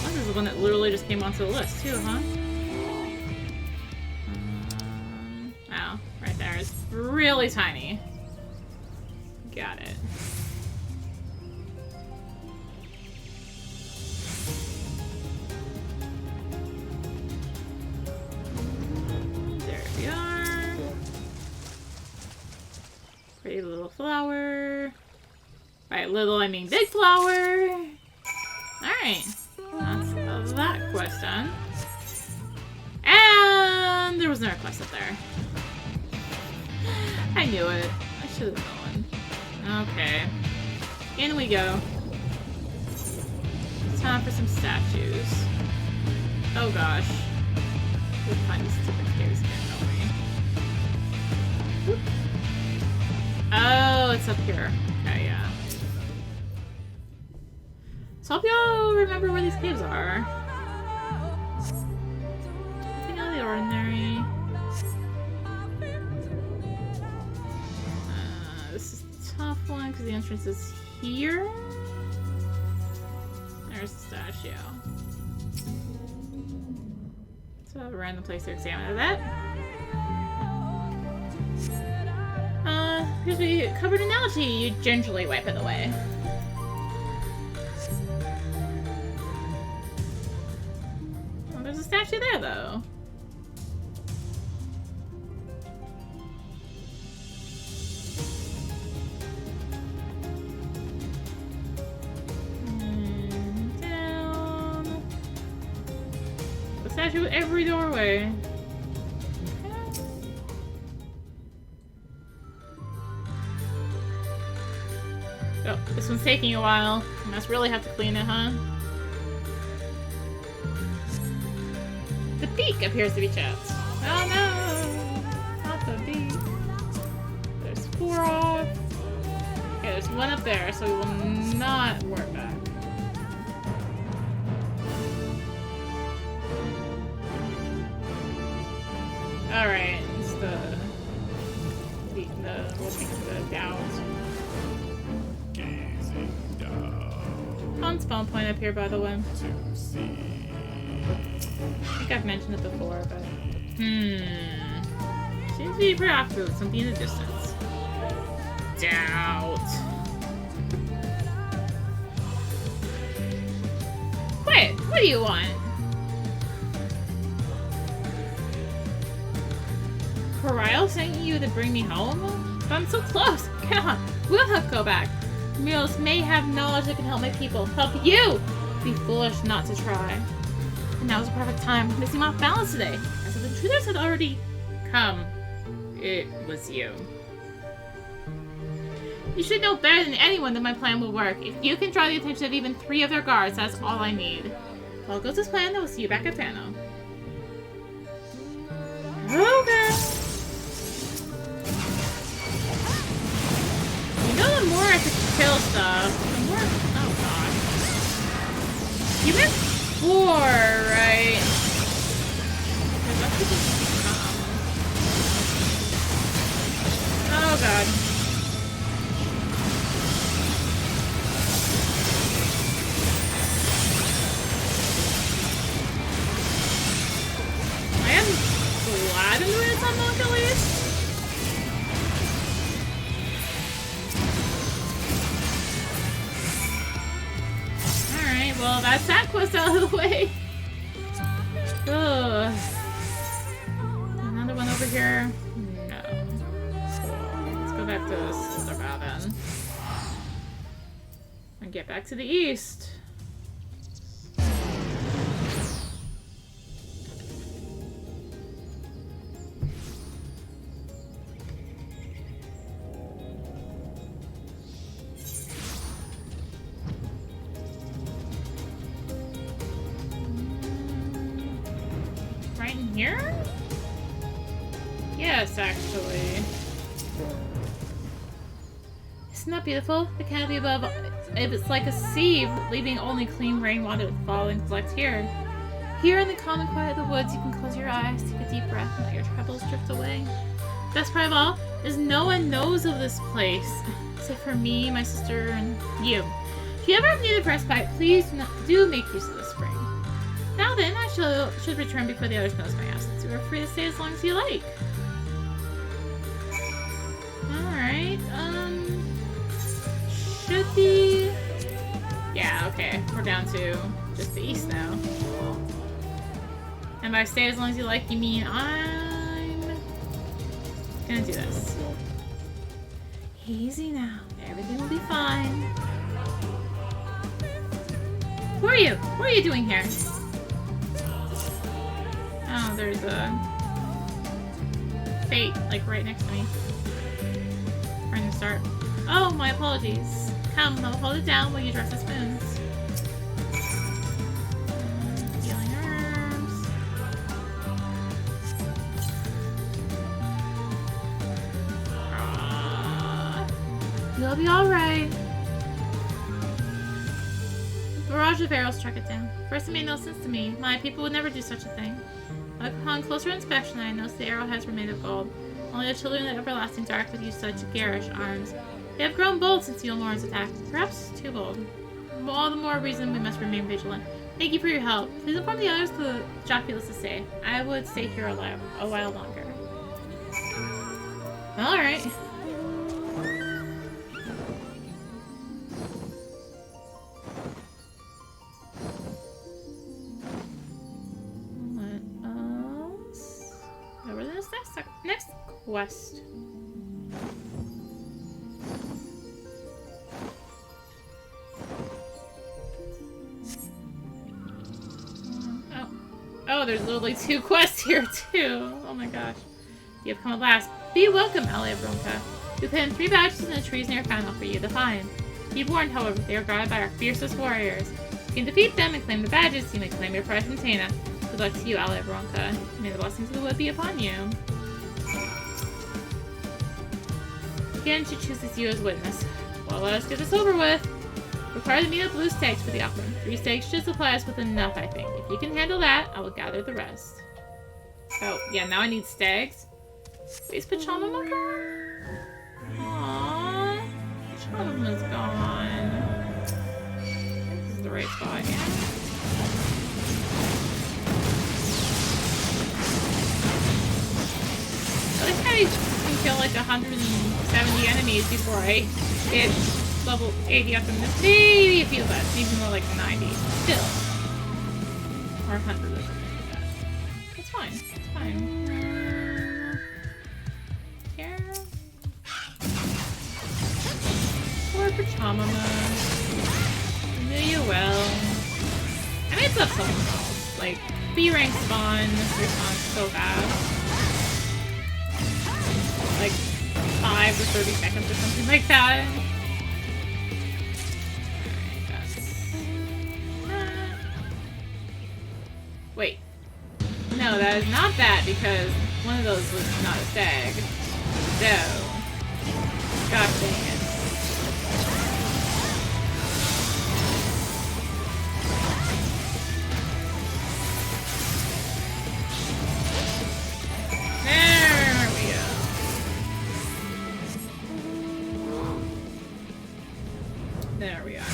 Oh, this is the one that literally just came onto the list, too, huh? Oh, right there. It's really tiny. Got it. There we are. Pretty little flower. By little, I mean big flower. Alright. That's that quest done. And there was another quest up there. I knew it. I should have known. Okay. In we go. It's time for some statues. Oh gosh. We'll find these stupid caves again, don't we? Whoop. Oh, it's up here. Okay, yeah. So I hope y'all remember where these caves are. Nothing out of the ordinary. This is a tough one because the entrance is here. There's the statue. So a random place to examine that. Here's we covered an algae. You gingerly wipe it away. Well, there's a statue there, though. And down. The statue at every doorway. Oh, this one's taking a while. I must really have to clean it, huh? The beak appears to be chapped. Oh no! Not the beak. There's 4 off. Okay, there's 1 up there, so we will not work back. Alright, it's the doubt. Fun spawn point up here, by the way. I think I've mentioned it before, but... Seems to be preoccupied with something in the distance. Doubt. Quit! What do you want? Corral sent you to bring me home? But I'm so close! Come on! We'll have to go back. Mules may have knowledge that can help my people. Help you! Be foolish not to try. And now was a perfect time. Missing off balance today. As if the intruders had already come. It was you. You should know better than anyone that my plan will work. If you can draw the attention of even 3 of their guards, that's all I need. Well, goes this plan, then we'll see you back at Fano. Okay. You know, the more I could kill stuff, the more... Oh, God. You meant 4, right? god. I am glad I'm doing this on Monk at least. Alright, well that's that quest out of the way. Ugh. Another one over here. No. Cool. Let's go back to Sister then. And get back to the east. Right in here? Yes, actually. Isn't that beautiful? The canopy above, if it's like a sieve, leaving only clean rainwater to fall and collect here. Here in the calm and quiet of the woods, you can close your eyes, take a deep breath, and let your troubles drift away. Best part of all is no one knows of this place, except for me, my sister, and you. If you ever need a respite, please do make use of the spring. Now then, I should return before the others notice my absence. You are free to stay as long as you like. Alright, should be... Yeah, okay. We're down to just the east now. And by stay as long as you like, you mean I'm gonna do this. Easy now. Everything will be fine. Who are you? What are you doing here? Oh, there's a fate, like, right next to me. Right in the start. Oh, my apologies. Come, I'll hold it down while you dress the spoons. Healing herbs. You'll be alright. The barrage of arrows struck it down. First, it made no sense to me. My people would never do such a thing. Upon closer inspection, I noticed the arrowheads were made of gold. Only the children of the everlasting dark would use such garish arms. They have grown bold since the Ulmoran's attack. Perhaps too bold. All the more reason we must remain vigilant. Thank you for your help. Please inform the others the jockey to stay. I would stay here a while longer. Alright. Next quest. Oh, there's literally 2 quests here too. Oh my gosh. You have come at last. Be welcome, Ally of Bronca. We pinned 3 badges in the trees near Final for you to find. Be warned, however, they are guarded by our fiercest warriors. You can defeat them and claim the badges. You may claim your prize from Tana. Good luck to you, Ally of Bronca. May the blessings of the wood be upon you. Again, she chooses you as witness. Well, let us get this over with. Require the meat of blue stags for the offering. 3 stags should supply us with enough, I think. If you can handle that, I will gather the rest. Oh, yeah, now I need stags. Where's Pachamama gone? Aww. Pachamama's gone. This is the right spot, yeah. I like how you can kill like 170 enemies before I hit level 80 up in this. Maybe a few less, maybe more like 90. Still. Or 100 or something like that. It's fine. It's fine. Here. Poor Pachamama. I knew you well. I mean, it's up something else. Like, B rank spawn respawns so fast. Like 5 or 30 seconds or something like that. Wait. No, that is not that because one of those was not a stag. So. Gosh dang it. There we go. There we are.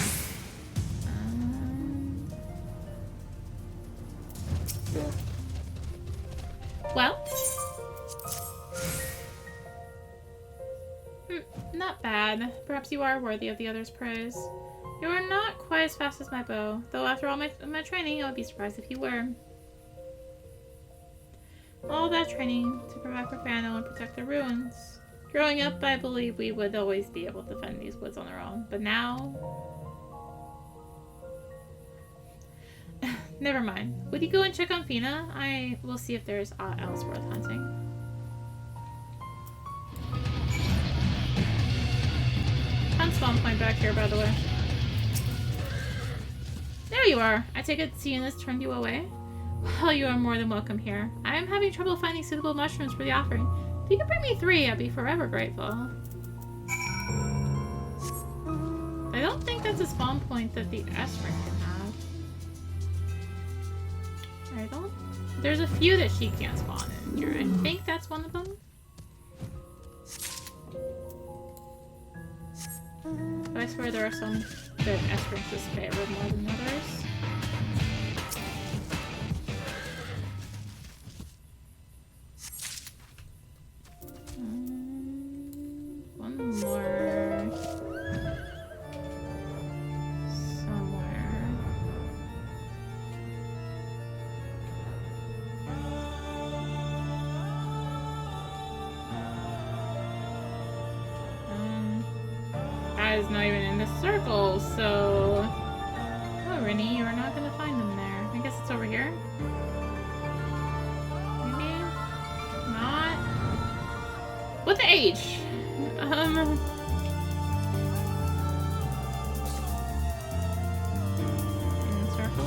Well. Not bad. Perhaps you are worthy of the others' praise. You are not quite as fast as my bow, though after all my training, I would be surprised if you were. All that training to provide for Fano and protect the ruins. Growing up, I believed we would always be able to defend these woods on our own, but now... Never mind. Would you go and check on Fina? I will see if there's aught else worth hunting. Fun spawn point back here, by the way. There you are. I take it Sienna's turned you away? Well, you are more than welcome here. I am having trouble finding suitable mushrooms for the offering. If you could bring me 3, I'd be forever grateful. I don't think that's a spawn point that the S-ring can have. I don't... There's a few that she can't spawn in here. I think that's one of them. But I swear there are some that S-rings just favor more than others. One more somewhere. That is not even in the circle, so... Oh, Rini, you are not going to find them there. I guess it's over here? Maybe? Not? What the H?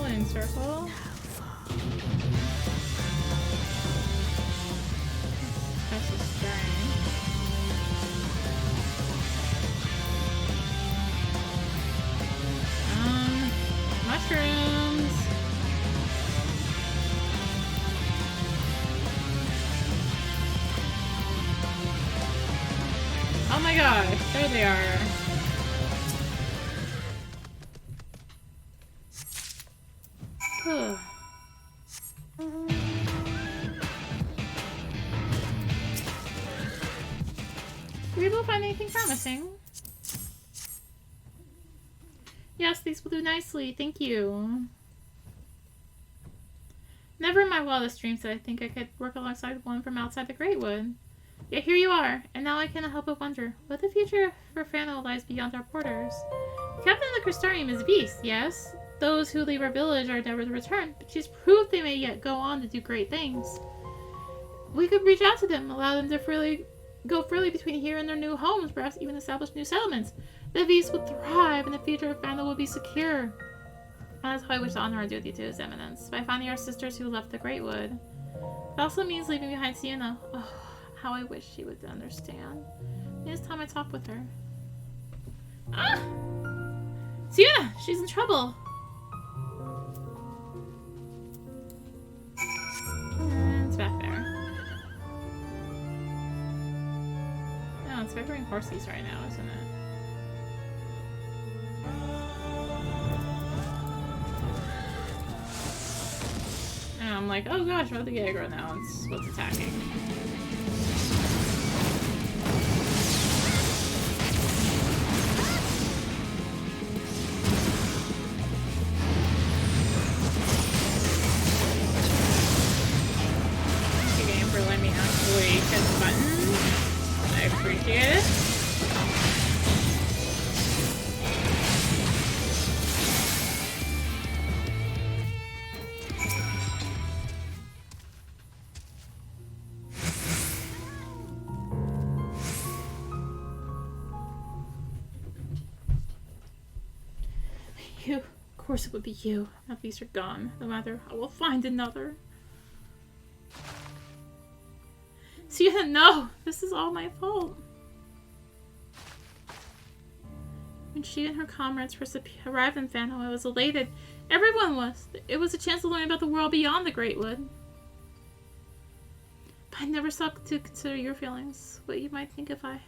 In circle. That's a string. Mushrooms. Oh my gosh, there they are. Were you able to find anything promising? Yes, these will do nicely. Thank you. Never in my wildest dreams did I think I could work alongside one from outside the Greatwood. Yet here you are, and now I cannot help but wonder what the future for Fano lies beyond our borders. The captain of the Crystarium is a beast, yes. Those who leave our village are never to return, but she's proved they may yet go on to do great things. We could reach out to them, allow them to go freely between here and their new homes, perhaps even establish new settlements. The beast would thrive, and the future of Fano would be secure. That's how I wish to honor our duty to His Eminence, by finding our sisters who left the Greatwood. It also means leaving behind Sienna. Oh, how I wish she would understand. It's time I talk with her. Ah! Sienna! She's in trouble! And it's back there. No, it's favoring horsies right now, isn't it? And I'm like, oh gosh, what the aggro now? It's what's attacking. Thank you, game, for letting me actually hit the button. I appreciate it. You. Of course it would be you. Now these are gone. No matter, I will find another. Sienna, no! This is all my fault. When she and her comrades first arrived in Fano, I was elated. Everyone was. It was a chance to learn about the world beyond the Greatwood. But I never stopped to consider your feelings. What you might think if I...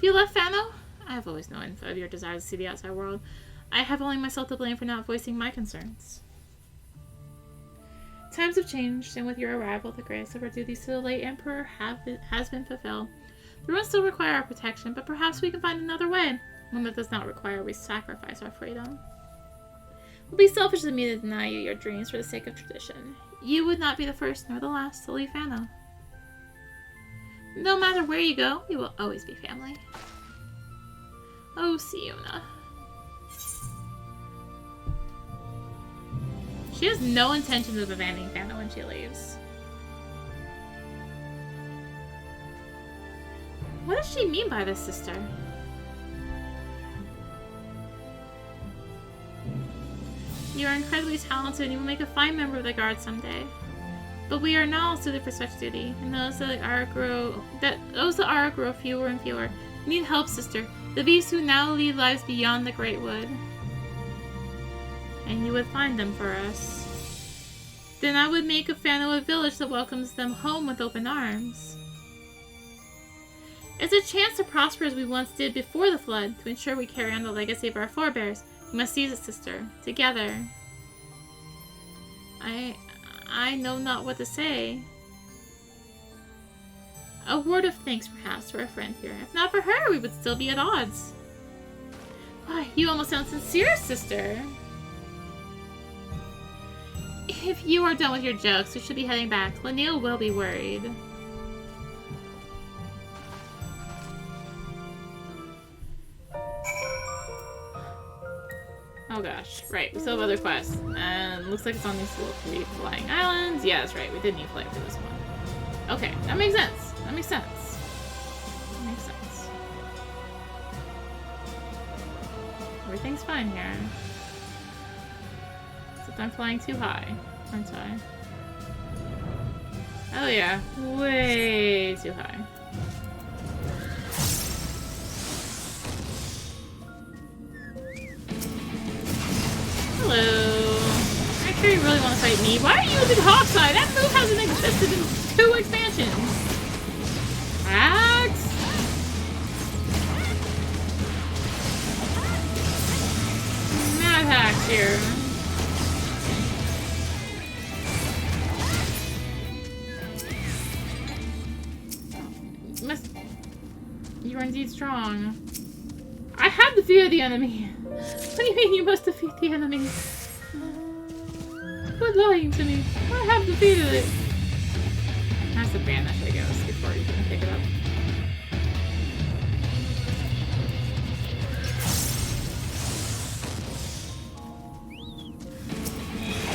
If you left Fano, I have always known of your desire to see the outside world. I have only myself to blame for not voicing my concerns. Times have changed, and with your arrival, the greatest of our duties to the late Emperor has been fulfilled. The ruins still require our protection, but perhaps we can find another way. One that does not require we sacrifice our freedom. It would be selfish of me to deny you your dreams for the sake of tradition. You would not be the first nor the last to leave Fano. No matter where you go, we will always be family. Oh, Siona. She has no intentions of abandoning Fano when she leaves. What does she mean by this, sister? You are incredibly talented and you will make a fine member of the Guard someday. But we are not all suited for such duty, and those that are grow fewer and fewer. We need help, sister. The beasts who now lead lives beyond the Greatwood. And you would find them for us. Then I would make of Fano a village that welcomes them home with open arms. It's a chance to prosper as we once did before the flood, to ensure we carry on the legacy of our forebears. We must seize it, sister. Together. I know not what to say. A word of thanks, perhaps, for a friend here. If not for her, we would still be at odds. Why, you almost sound sincere, sister. If you are done with your jokes, we should be heading back. Laniel will be worried. Oh gosh, right, we still have other quests. And looks like it's on these little 3 flying islands. Yeah, that's right, we did need flight for this one. Okay, that makes sense. That makes sense. That makes sense. Everything's fine here. Except I'm flying too high, aren't I? Oh yeah, way too high. Hello. I'm sure you really want to fight me. Why are you using Hawkeye? That move hasn't existed in 2 expansions. Axe? Mad hacks here. You are indeed strong. I have defeated the enemy. What do you mean you must defeat the enemy? Quit lying to me. I have defeated it. That's the banish, I guess, before you can pick it up.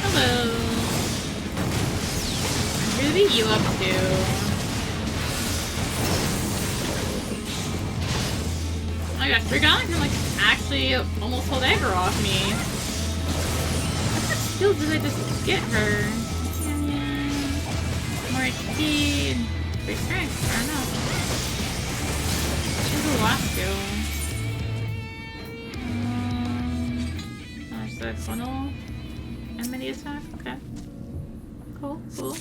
Hello. I'm here to beat you up too. Oh my gosh, Dragonic can like actually almost hold Agar off me. How much skill did I just get her? Canyon, more HP, and 3 strength. I don't know. She's a lot skill. There's the funnel. Enmity attack. Okay. Cool, cool.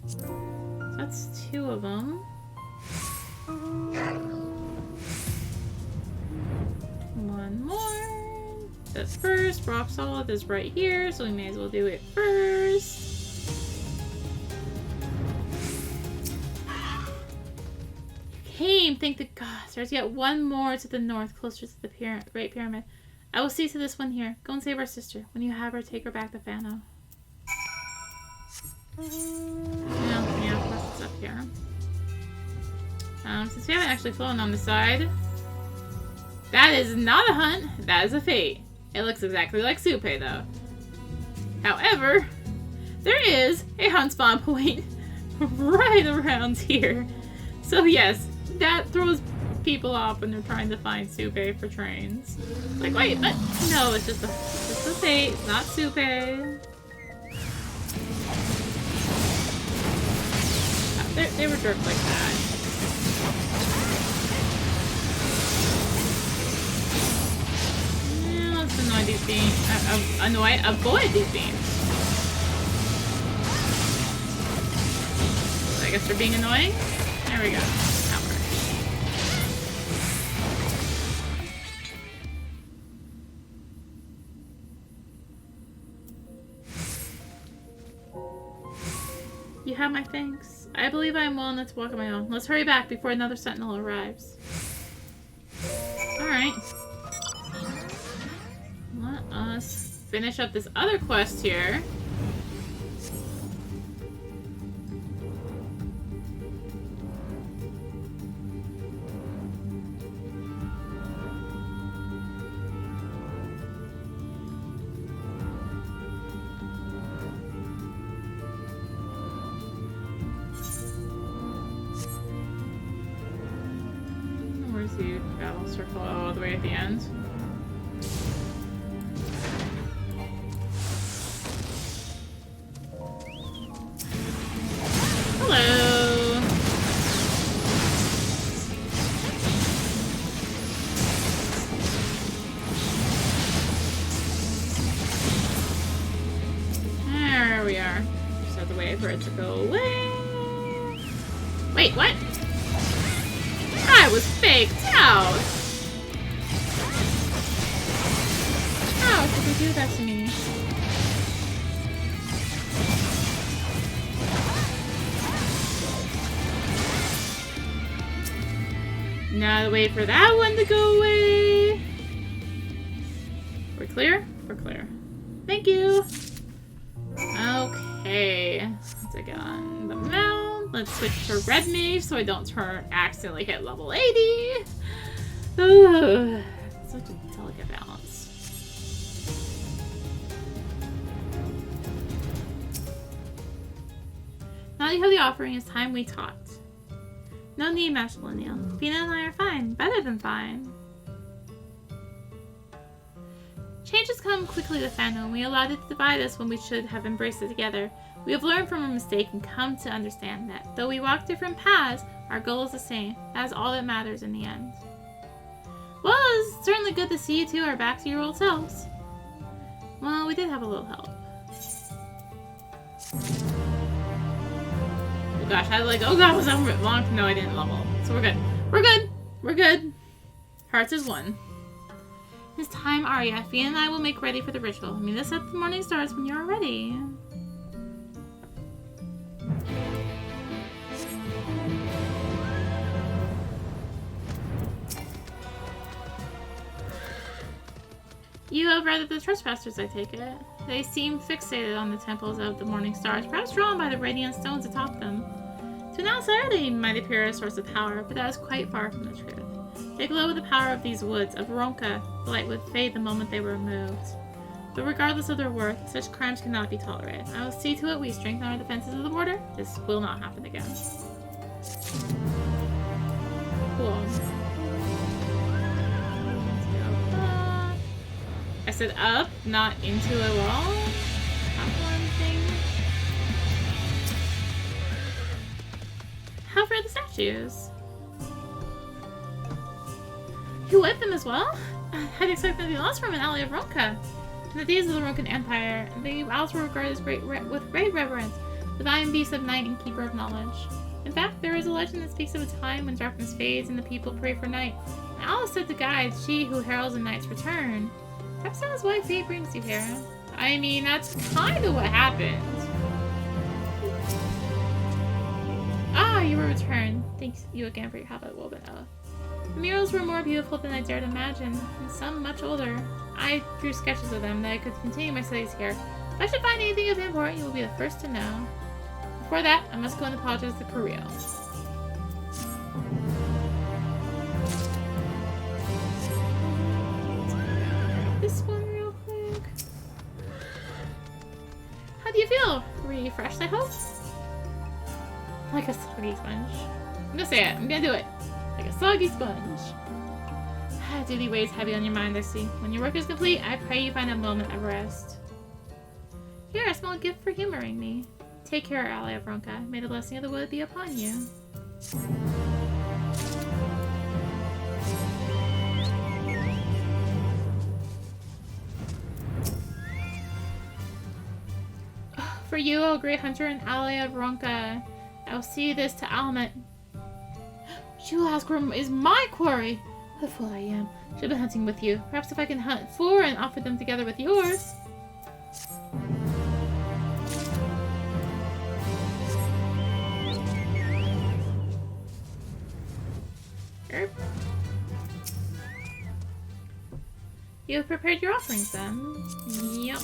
So that's 2 of them. One more. That's first. Rock Solid is right here, so we may as well do it first. Came, thank the gods. There's yet one more to the north, closer to the Great Pyramid. I will see to this one here. Go and save our sister. When you have her, take her back to Fano. Yeah, of course it's up here. Since we haven't actually flown on the side, that is not a hunt, that is a fate. It looks exactly like Supe, though. However, there is a hunt spawn point right around here. So yes, that throws people off when they're trying to find Supe for trains. It's like, wait, but no, it's just a fate, it's not Supe. They were jerks like that. Yeah, let's annoy these beams. Avoid these beams. I guess they're being annoying? There we go. That works. You have my thanks. I believe I am well enough to walk on my own. Let's hurry back before another sentinel arrives. Alright. Let us finish up this other quest here. Battle circle all the way at the end. Hello. There we are. Just have to wait for it to go away. Wait, what? I was faked out! How could you do that to me? Now wait for that one to go away. We're clear? We're clear. Thank you! Okay. Let's take on the mount. Let's switch to red mage so I don't accidentally hit level 80. Ugh, such a delicate balance. Now that you have the offering, it's time we talked. No need, Master Lineal. Fina and I are fine. Better than fine. Changes come quickly to fandom. We allowed it to divide us when we should have embraced it together. We have learned from our mistake and come to understand that, though we walk different paths, our goal is the same. That is all that matters in the end. Well, it's certainly good to see you two are back to your old selves. Well, we did have a little help. Oh gosh, I was like, oh god, was that long? No, I didn't level. So we're good. We're good. We're good. Hearts is one. It's time, Arya. Fia and I will make ready for the ritual. Meet us at the morning stars when you are ready. You have read of the trespassers, I take it. They seem fixated on the temples of the morning stars, perhaps drawn by the radiant stones atop them. To an outsider, they might appear a source of power, but that is quite far from the truth. They glow with the power of these woods, of Ronka. The light would fade the moment they were removed. But regardless of their worth, such crimes cannot be tolerated. I will see to it we strengthen our defenses of the border. This will not happen again. Cool. I said up, not into a wall. That one thing. How for the statues? You whipped them as well? I'd expect them to be lost from an ally of Ronka. In the days of the Ronkan Empire, the owls were regarded as with great reverence, the valiant beast of night and keeper of knowledge. In fact, there is a legend that speaks of a time when darkness fades and the people pray for night. An owl is said to guide she who heralds the night's return. Perhaps that is why fate brings you here. I mean, that's kind of what happened. Ah, you were returned. Thanks you again for your help at Woven Oath. The murals were more beautiful than I dared imagine, and some much older. I drew sketches of them that I could continue my studies here. If I should find anything of import, you will be the first to know. Before that, I must go and apologize to Korea. This one real quick. How do you feel? Refreshed, I hope? Like a soggy sponge. I'm gonna say it. I'm gonna do it. Like a soggy sponge. Duty weighs heavy on your mind, I see. When your work is complete, I pray you find a moment of rest. Here, a small gift for humoring me. Take care, ally of Ronka. May the blessing of the wood be upon you. For you, O great hunter and ally of Ronka, I will see this to Almet. You ask where is my quarry? What a fool I am. Should have been hunting with you. Perhaps if I can hunt 4 and offer them together with yours. Erp. You have prepared your offerings then? Yep.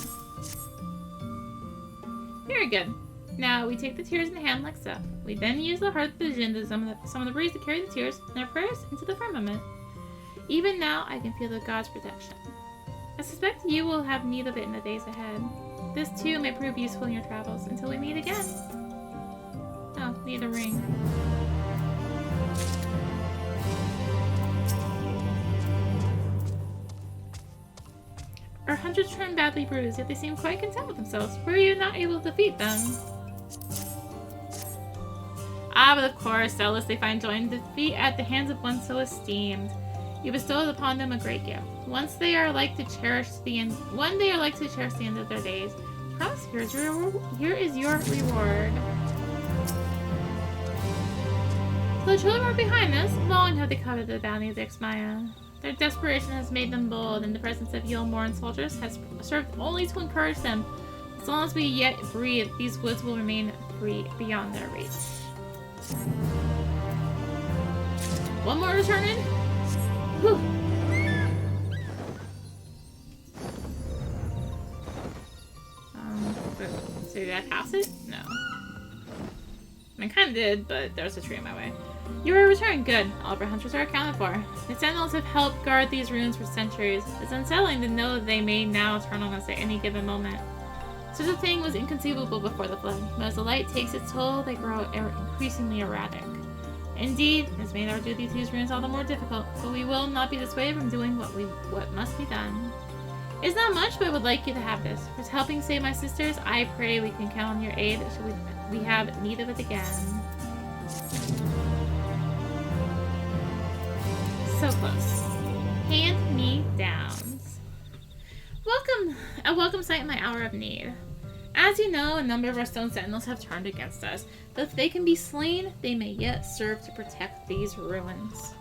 Very good. Now we take the tears in the hand like so. We then use the heart vision to summon the breeze to carry the tears and their prayers into the firmament. Even now, I can feel the god's protection. I suspect you will have need of it in the days ahead. This too may prove useful in your travels until we meet again. Oh, need a ring. Our hunters turned badly bruised, yet they seem quite content with themselves. Were you not able to defeat them? Ah, but of course, doubtless they find joy in defeat at the hands of one so esteemed. You bestowed upon them a great gift. One day are like to cherish the end of their days. Promise, here is your reward. So the children were behind us. Long have they coveted the bounty of the Exmaya. Their desperation has made them bold, and the presence of Yulmorn soldiers has served only to encourage them. As long as we yet breathe, these woods will remain free beyond their reach. One more returning? Whew. So did I pass it? No. I kind of did, but there was a tree in my way. You are returned. Good. All of our hunters are accounted for. The sentinels have helped guard these ruins for centuries. It's unsettling to know that they may now turn on us at any given moment. Such a thing was inconceivable before the flood, but as the light takes its toll, they grow increasingly erratic. Indeed, it has made our duty to these ruins all the more difficult, but we will not be dissuaded from doing what must be done. It's not much, but I would like you to have this. For helping save my sisters, I pray we can count on your aid should we have need of it again. So close. Hand-me-downs. A welcome sight in my hour of need. As you know, a number of our stone sentinels have turned against us, but if they can be slain, they may yet serve to protect these ruins.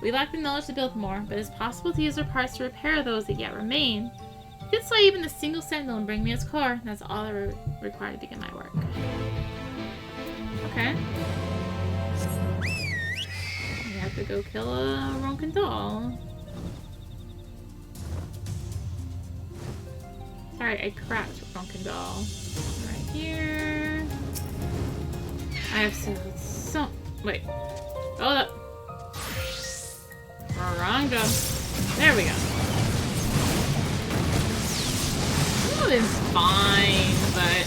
We lack the knowledge to build more, but it's possible to use their parts to repair those that yet remain. If you could slay even a single sentinel and bring me its core, that's all I require to begin my work. Okay. We have to go kill a Ronkin doll. Sorry, I cracked Ronkin doll. Right here. I have so... Wait. Hold up. Wrong jump. There we go. Oh, it's fine, but...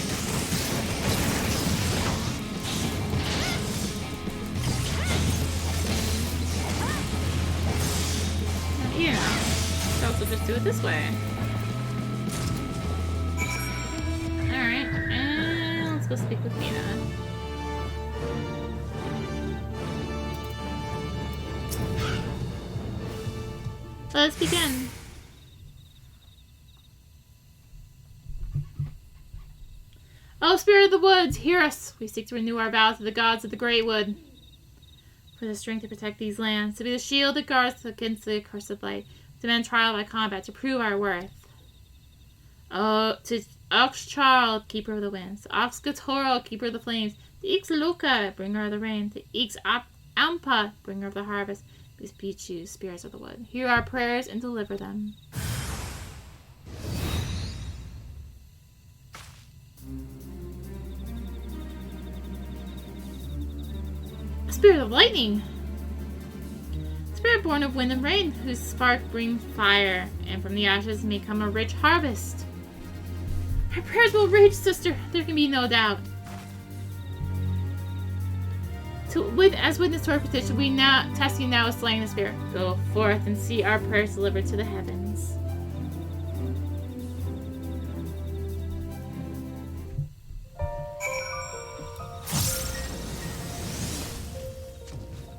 Yeah. You could also just do it this way. Alright, and let's go speak with Mina. Let's begin. Oh, Spirit of the Woods, hear us! We seek to renew our vow to the gods of the Greatwood. For the strength to protect these lands, to be the shield that guards against the accursed light, to demand trial by combat, to prove our worth. Oh, to Oxchild, keeper of the winds, to Oxgatoro, keeper of the flames, to Ixluka, bringer of the rain, to Ampa, bringer of the harvest. Please beat you, spirits of the wood. Hear our prayers and deliver them. Spirit of lightning! Spirit born of wind and rain, whose spark brings fire, and from the ashes may come a rich harvest. Our prayers will reach, sister, there can be no doubt. As witness to our petition, we now test you now as slaying the spirit. Go forth and see our prayers delivered to the heavens.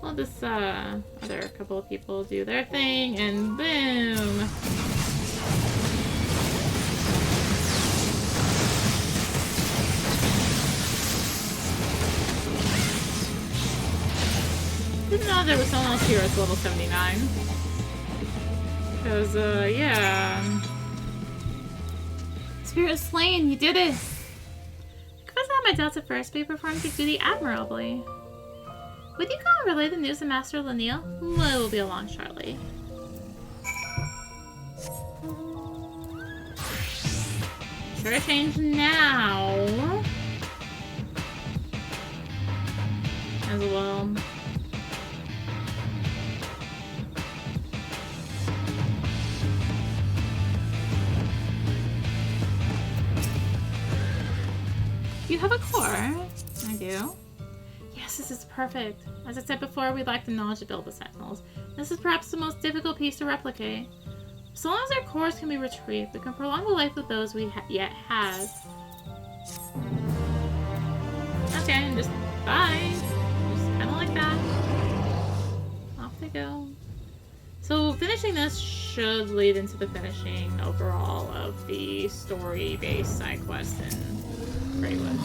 Well, this other couple of people do their thing, and boom. Didn't know there was someone else here at level 79. Because, yeah. Spirit slain, you did it! I confess I had my doubts at first, but you performed your duty admirably. Would you go and relay the news to Master Lanil? It will be along shortly. Sure to change now. As well. Do you have a core? I do. Yes, this is perfect. As I said before, we lack the knowledge to build the Sentinels. This is perhaps the most difficult piece to replicate. So long as our cores can be retrieved, we can prolong the life of those we yet have. Okay, and just bye. Just kind of like that. Off they go. So finishing this should lead into the finishing overall of the story-based side quest in Greatwood.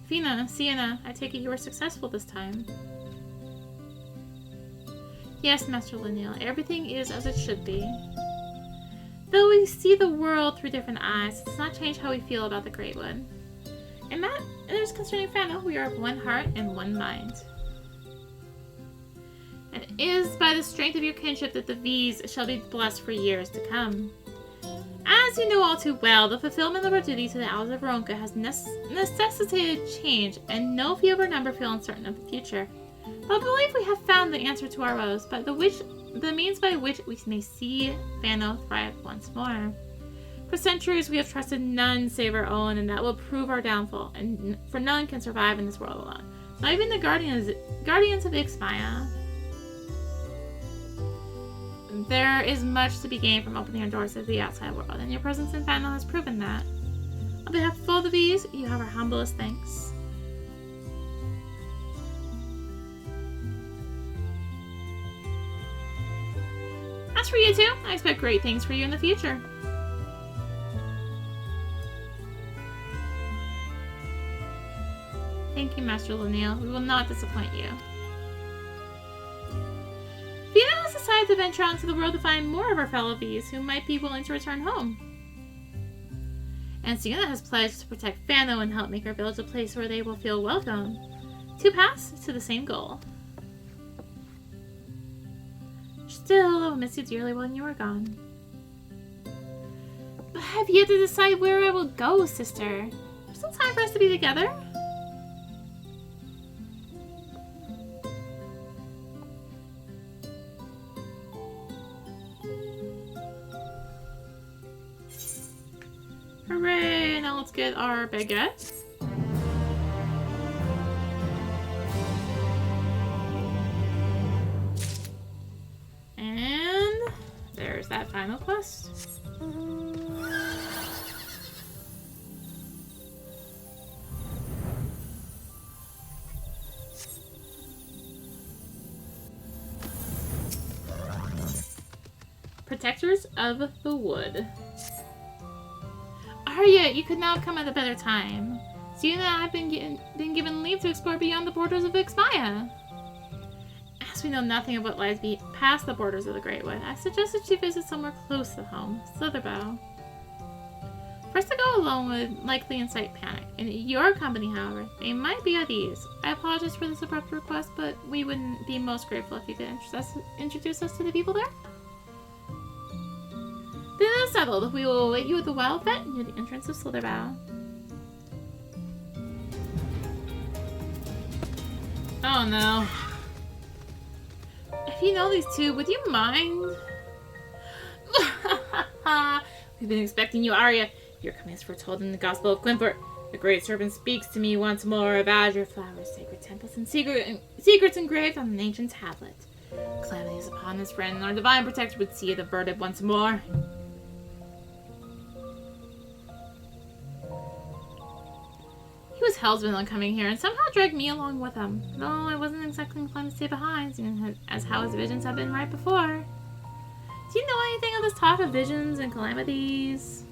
Fina, Sienna, I take it you were successful this time. Yes, Master Lanil, everything is as it should be. Though we see the world through different eyes, it does not change how we feel about the Greatwood. And matters concerning Fana, we are of one heart and one mind. And it is by the strength of your kinship that the V's shall be blessed for years to come. As you know all too well, the fulfillment of our duty to the Owls of Veronica has necessitated change, and no few of our number feel uncertain of the future. But I believe we have found the answer to our woes, but the means by which we may see Fano thrive once more. For centuries we have trusted none save our own, and that will prove our downfall, and for none can survive in this world alone. Not even the guardians of Ixmaya. There is much to be gained from opening our doors to the outside world, and your presence in Fano has proven that. On behalf of all the V's, you have our humblest thanks. As for you two, I expect great things for you in the future. Thank you, Master Lanil. We will not disappoint you. Fina has decided to venture out into the world to find more of our fellow V's who might be willing to return home. And Sienna has pledged to protect Fano and help make our village a place where they will feel welcome. Two paths to the same goal. Still, I will miss you dearly when you are gone. But I have yet to decide where I will go, sister. There's still time for us to be together. Hooray! Now let's get our baguette. And there's that final quest. Protectors of the Wood. Arya, you could not have come at a better time. Sienna and I have been given leave to explore beyond the borders of Ixmaya. As we know nothing of what lies past the borders of the Greatwood, I suggested she visit somewhere close to home, Slitherbow. For us to go alone would likely incite panic. In your company, however, they might be at ease. I apologize for this abrupt request, but we would be most grateful if you could introduce us to the people there. Then it is settled. We will await you at the Wild Vet near the entrance of Slitherbow. Oh no. If you know these two, would you mind? We've been expecting you, Arya. Your coming is foretold in the Gospel of Quimper. The Great Serpent speaks to me once more of azure flowers, sacred temples, and secrets engraved on an ancient tablet. Calamity is upon this friend, and our divine protector would see it averted once more. He was hell's-bent on coming here and somehow dragged me along with him, though I wasn't exactly inclined to stay behind, seeing as how his visions have been right before. Do you know anything of this talk of visions and calamities?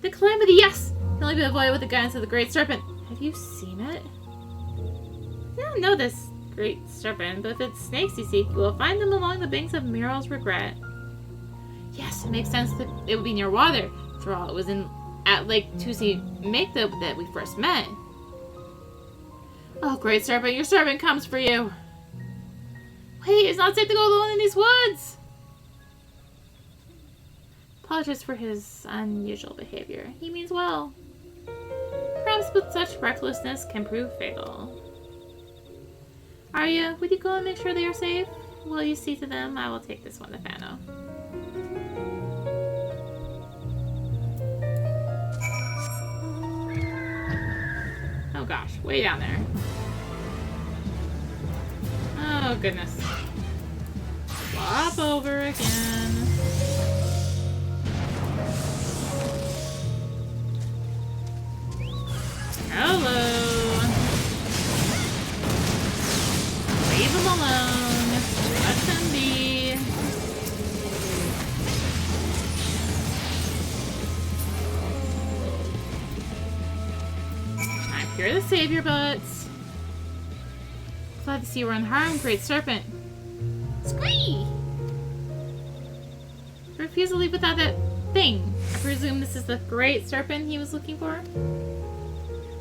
The calamity, yes! Can only be avoided with the guidance of the Great Serpent. Have you seen it? I don't know this Great Serpent, but if it's snakes you seek, you will find them along the banks of Muriel's Regret. Yes, it makes sense that it would be near water. After all, it was at Lake Tusi-Mekta that we first met. Oh, great serpent, your servant comes for you. Wait, it's not safe to go alone in these woods. Apologize for his unusual behavior. He means well. Perhaps with such recklessness can prove fatal. Arya, would you go and make sure they are safe? Will you see to them? I will take this one to Fano. Oh gosh, way down there. Oh goodness. Flop over again. Hello. Leave him alone. Let them be. I'm here to save your butts. Glad to see you were unharmed, great serpent. Scree! Refuse to leave without that thing. I presume this is the great serpent he was looking for?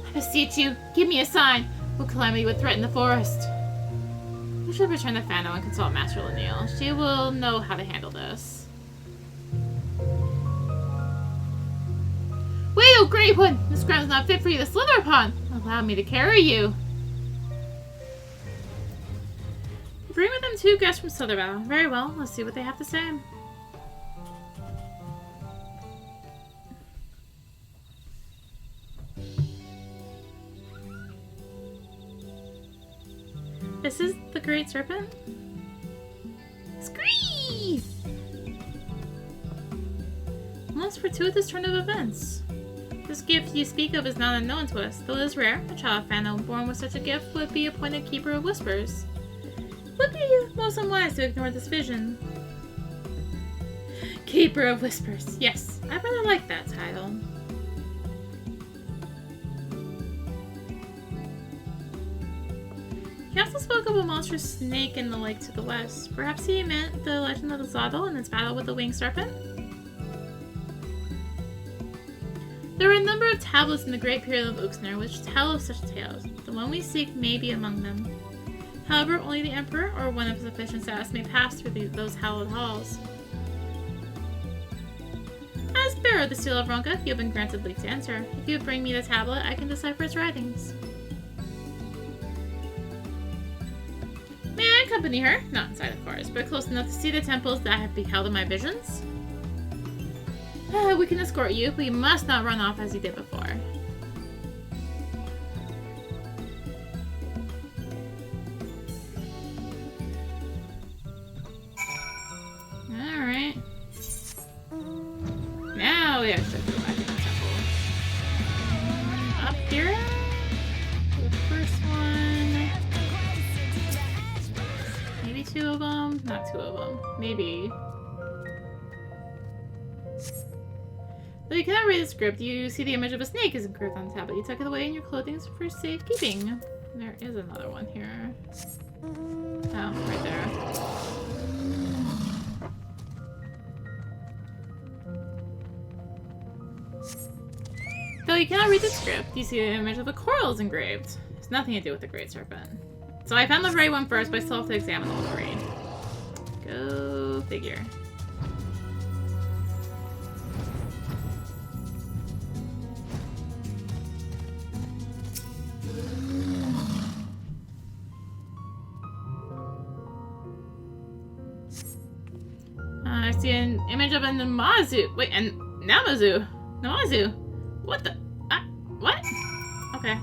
I beseech you, give me a sign. What calamity would threaten the forest? We should return to Fano and consult Master Laniel. She will know how to handle this. Wait, oh Greatwood! This ground is not fit for you to slither upon. Allow me to carry you. Bring with them 2 guests from Slitherbow. Very well, let's see what they have to say. This is the Great Serpent? Scree! Most fortuitous turn of events. This gift you speak of is not unknown to us, though it is rare. A child of Fano born with such a gift would be appointed Keeper of Whispers. Would be most unwise to ignore this vision. Keeper of Whispers. Yes, I rather like that title. He also spoke of a monstrous snake in the lake to the west. Perhaps he meant the legend of the Zadal and its battle with the winged serpent? There are a number of tablets in the Great Pyramid of Uxner which tell of such tales. The one we seek may be among them. However, only the Emperor or one of sufficient status may pass through those hallowed halls. As bearer of the Seal of Ronka, you have been granted leave to enter. If you bring me the tablet, I can decipher its writings. May I accompany her? Not inside, of course, but close enough to see the temples that I have beheld in my visions? We can escort you, but you must not run off as you did before. Alright. Now we actually have to go back to the temple. Up here? The first one. Maybe 2 of them? Not 2 of them. Maybe. Though you cannot read the script, you see the image of a snake is engraved on the tablet. You tuck it away in your clothing for safekeeping. There is another one here. Oh, right there. Though you cannot read the script, you see the image of a coral is engraved. It's nothing to do with the Great Serpent. So I found the right one first, but I still have to examine the whole read. Go figure. I see an image of a Namazu. Wait, and Namazu. Namazu. What the? What? Okay.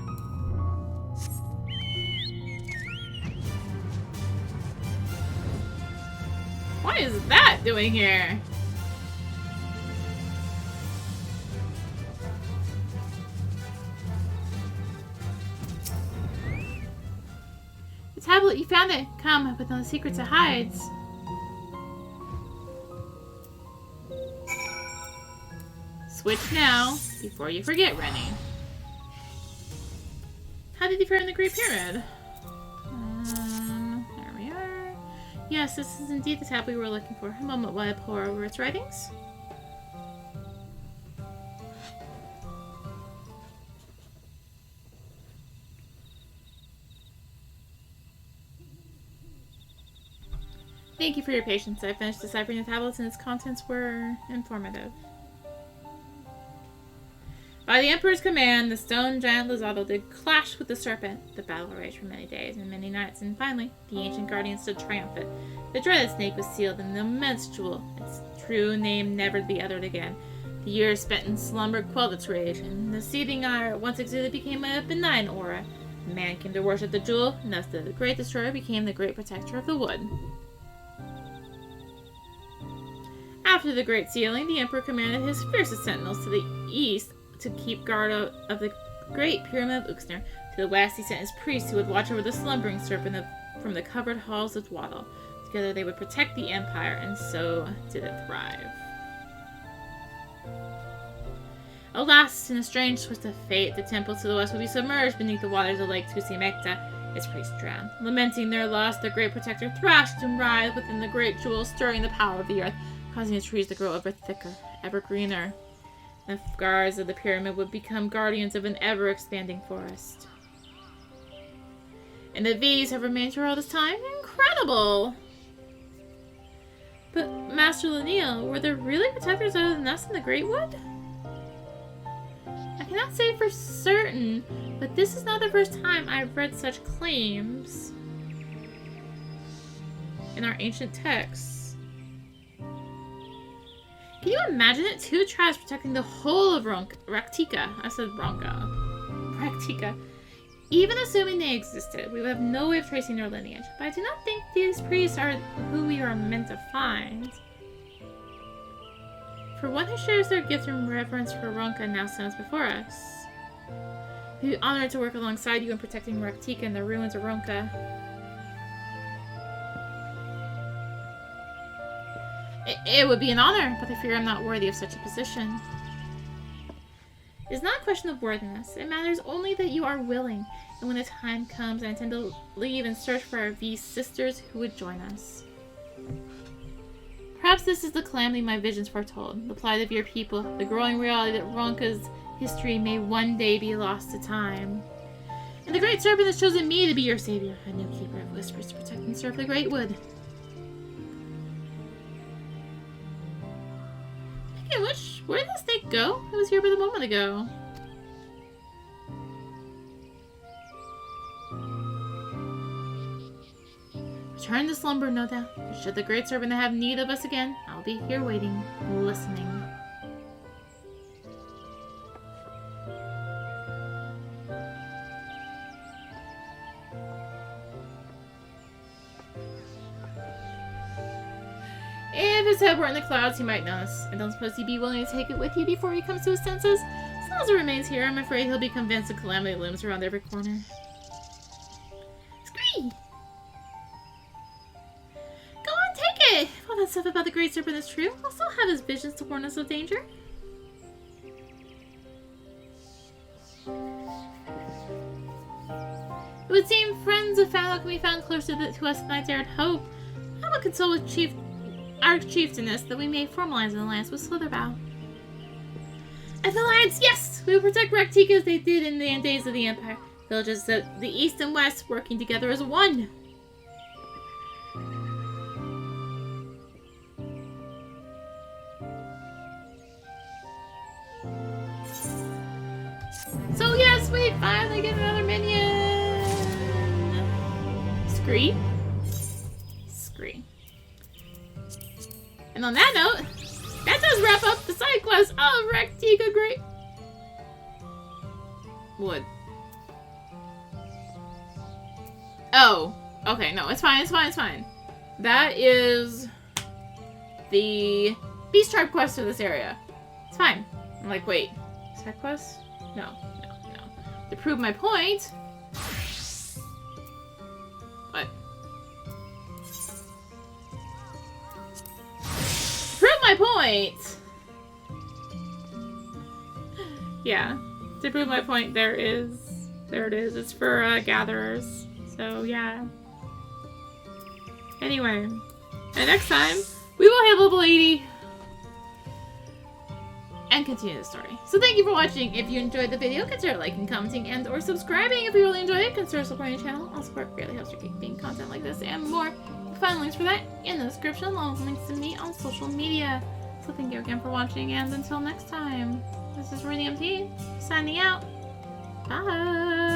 What is that doing here? The tablet, you found it. Come, but the secrets it hides. Switch now, before you forget, Rennie. How did you fare in the Great Pyramid? There we are. Yes, this is indeed the tab we were looking for. A moment while I pore over its writings. Thank you for your patience. I finished deciphering the tablets and its contents were informative. By the Emperor's command, the stone giant Lizardo did clash with the serpent. The battle raged for many days and many nights, and finally, the ancient guardian stood triumphant. The dreaded snake was sealed in an immense jewel. Its true name never to be uttered again. The years spent in slumber quelled its rage, and the seething ire once exuded became a benign aura. Man came to worship the jewel, and thus the great destroyer became the great protector of the wood. After the great sealing, the Emperor commanded his fiercest sentinels to the east to keep guard of the great pyramid of Uxner. To the west, he sent his priests who would watch over the slumbering serpent from the covered halls of Dwaddle. Together, they would protect the Empire, and so did it thrive. Alas, in a strange twist of fate, the temple to the west would be submerged beneath the waters of Lake Tusimekta. Its priests drowned. Lamenting their loss, the great protector thrashed and writhed within the great jewel, stirring the power of the earth, causing the trees to grow ever thicker, ever greener. The guards of the pyramid would become guardians of an ever-expanding forest. And the V's have remained here all this time? Incredible! But, Master Laniel, were there really protectors other than us in the Greatwood? I cannot say for certain, but this is not the first time I've read such claims in our ancient texts. Can you imagine it? 2 tribes protecting the whole of Rak'tika. I said Ronka. Rak'tika. Even assuming they existed, we would have no way of tracing their lineage. But I do not think these priests are who we are meant to find. For one who shares their gift and reverence for Ronka now stands before us. We'd be honored to work alongside you in protecting Rak'tika and the ruins of Ronka. It would be an honor, but I fear I'm not worthy of such a position. It is not a question of worthiness. It matters only that you are willing, and when the time comes, I intend to leave and search for our V sisters who would join us. Perhaps this is the calamity my visions foretold, the plight of your people, the growing reality that Ronka's history may one day be lost to time. And the Great Serpent has chosen me to be your savior, a new keeper of whispers to protect and serve the Greatwood. Where did the snake go? It was here but a moment ago. Return to slumber, no doubt. But should the Great Serpent have need of us again, I'll be here waiting, listening. If his head were in the clouds, he might notice. I don't suppose he'd be willing to take it with you before he comes to his senses. As long as it remains here, I'm afraid he'll be convinced the calamity looms around every corner. Scree! Go on, take it! If all that stuff about the Great Serpent is true, I'll still have his visions to warn us of danger. It would seem friends of Fallow can be found closer to us than I dared hope. I will consult with our chieftainess that we may formalize an alliance with Slitherbow. An alliance, yes! We will protect Rak'tika as they did in the days of the Empire. Villages of the East and West working together as one. So yes, we finally get another minion! Scree? Scree. And on that note, that does wrap up the side quest of Rak'tika Greatwood. Oh, okay, no, it's fine, it's fine, it's fine. That is the Beast Tribe quest of this area. It's fine. I'm like, wait, side quest? No. To prove my point. What? Prove my point! Yeah. To prove my point, there it is. It's for gatherers. So, yeah. Anyway, and next time, we will hit level 80 and continue the story. So thank you for watching. If you enjoyed the video, consider liking, commenting, and or subscribing. If you really enjoyed it, consider supporting the channel. All support really helps keep making content like this and more. You'll find links for that in the description, along with links to me on social media. So thank you again for watching, and until next time, this is rinimt signing out. Bye!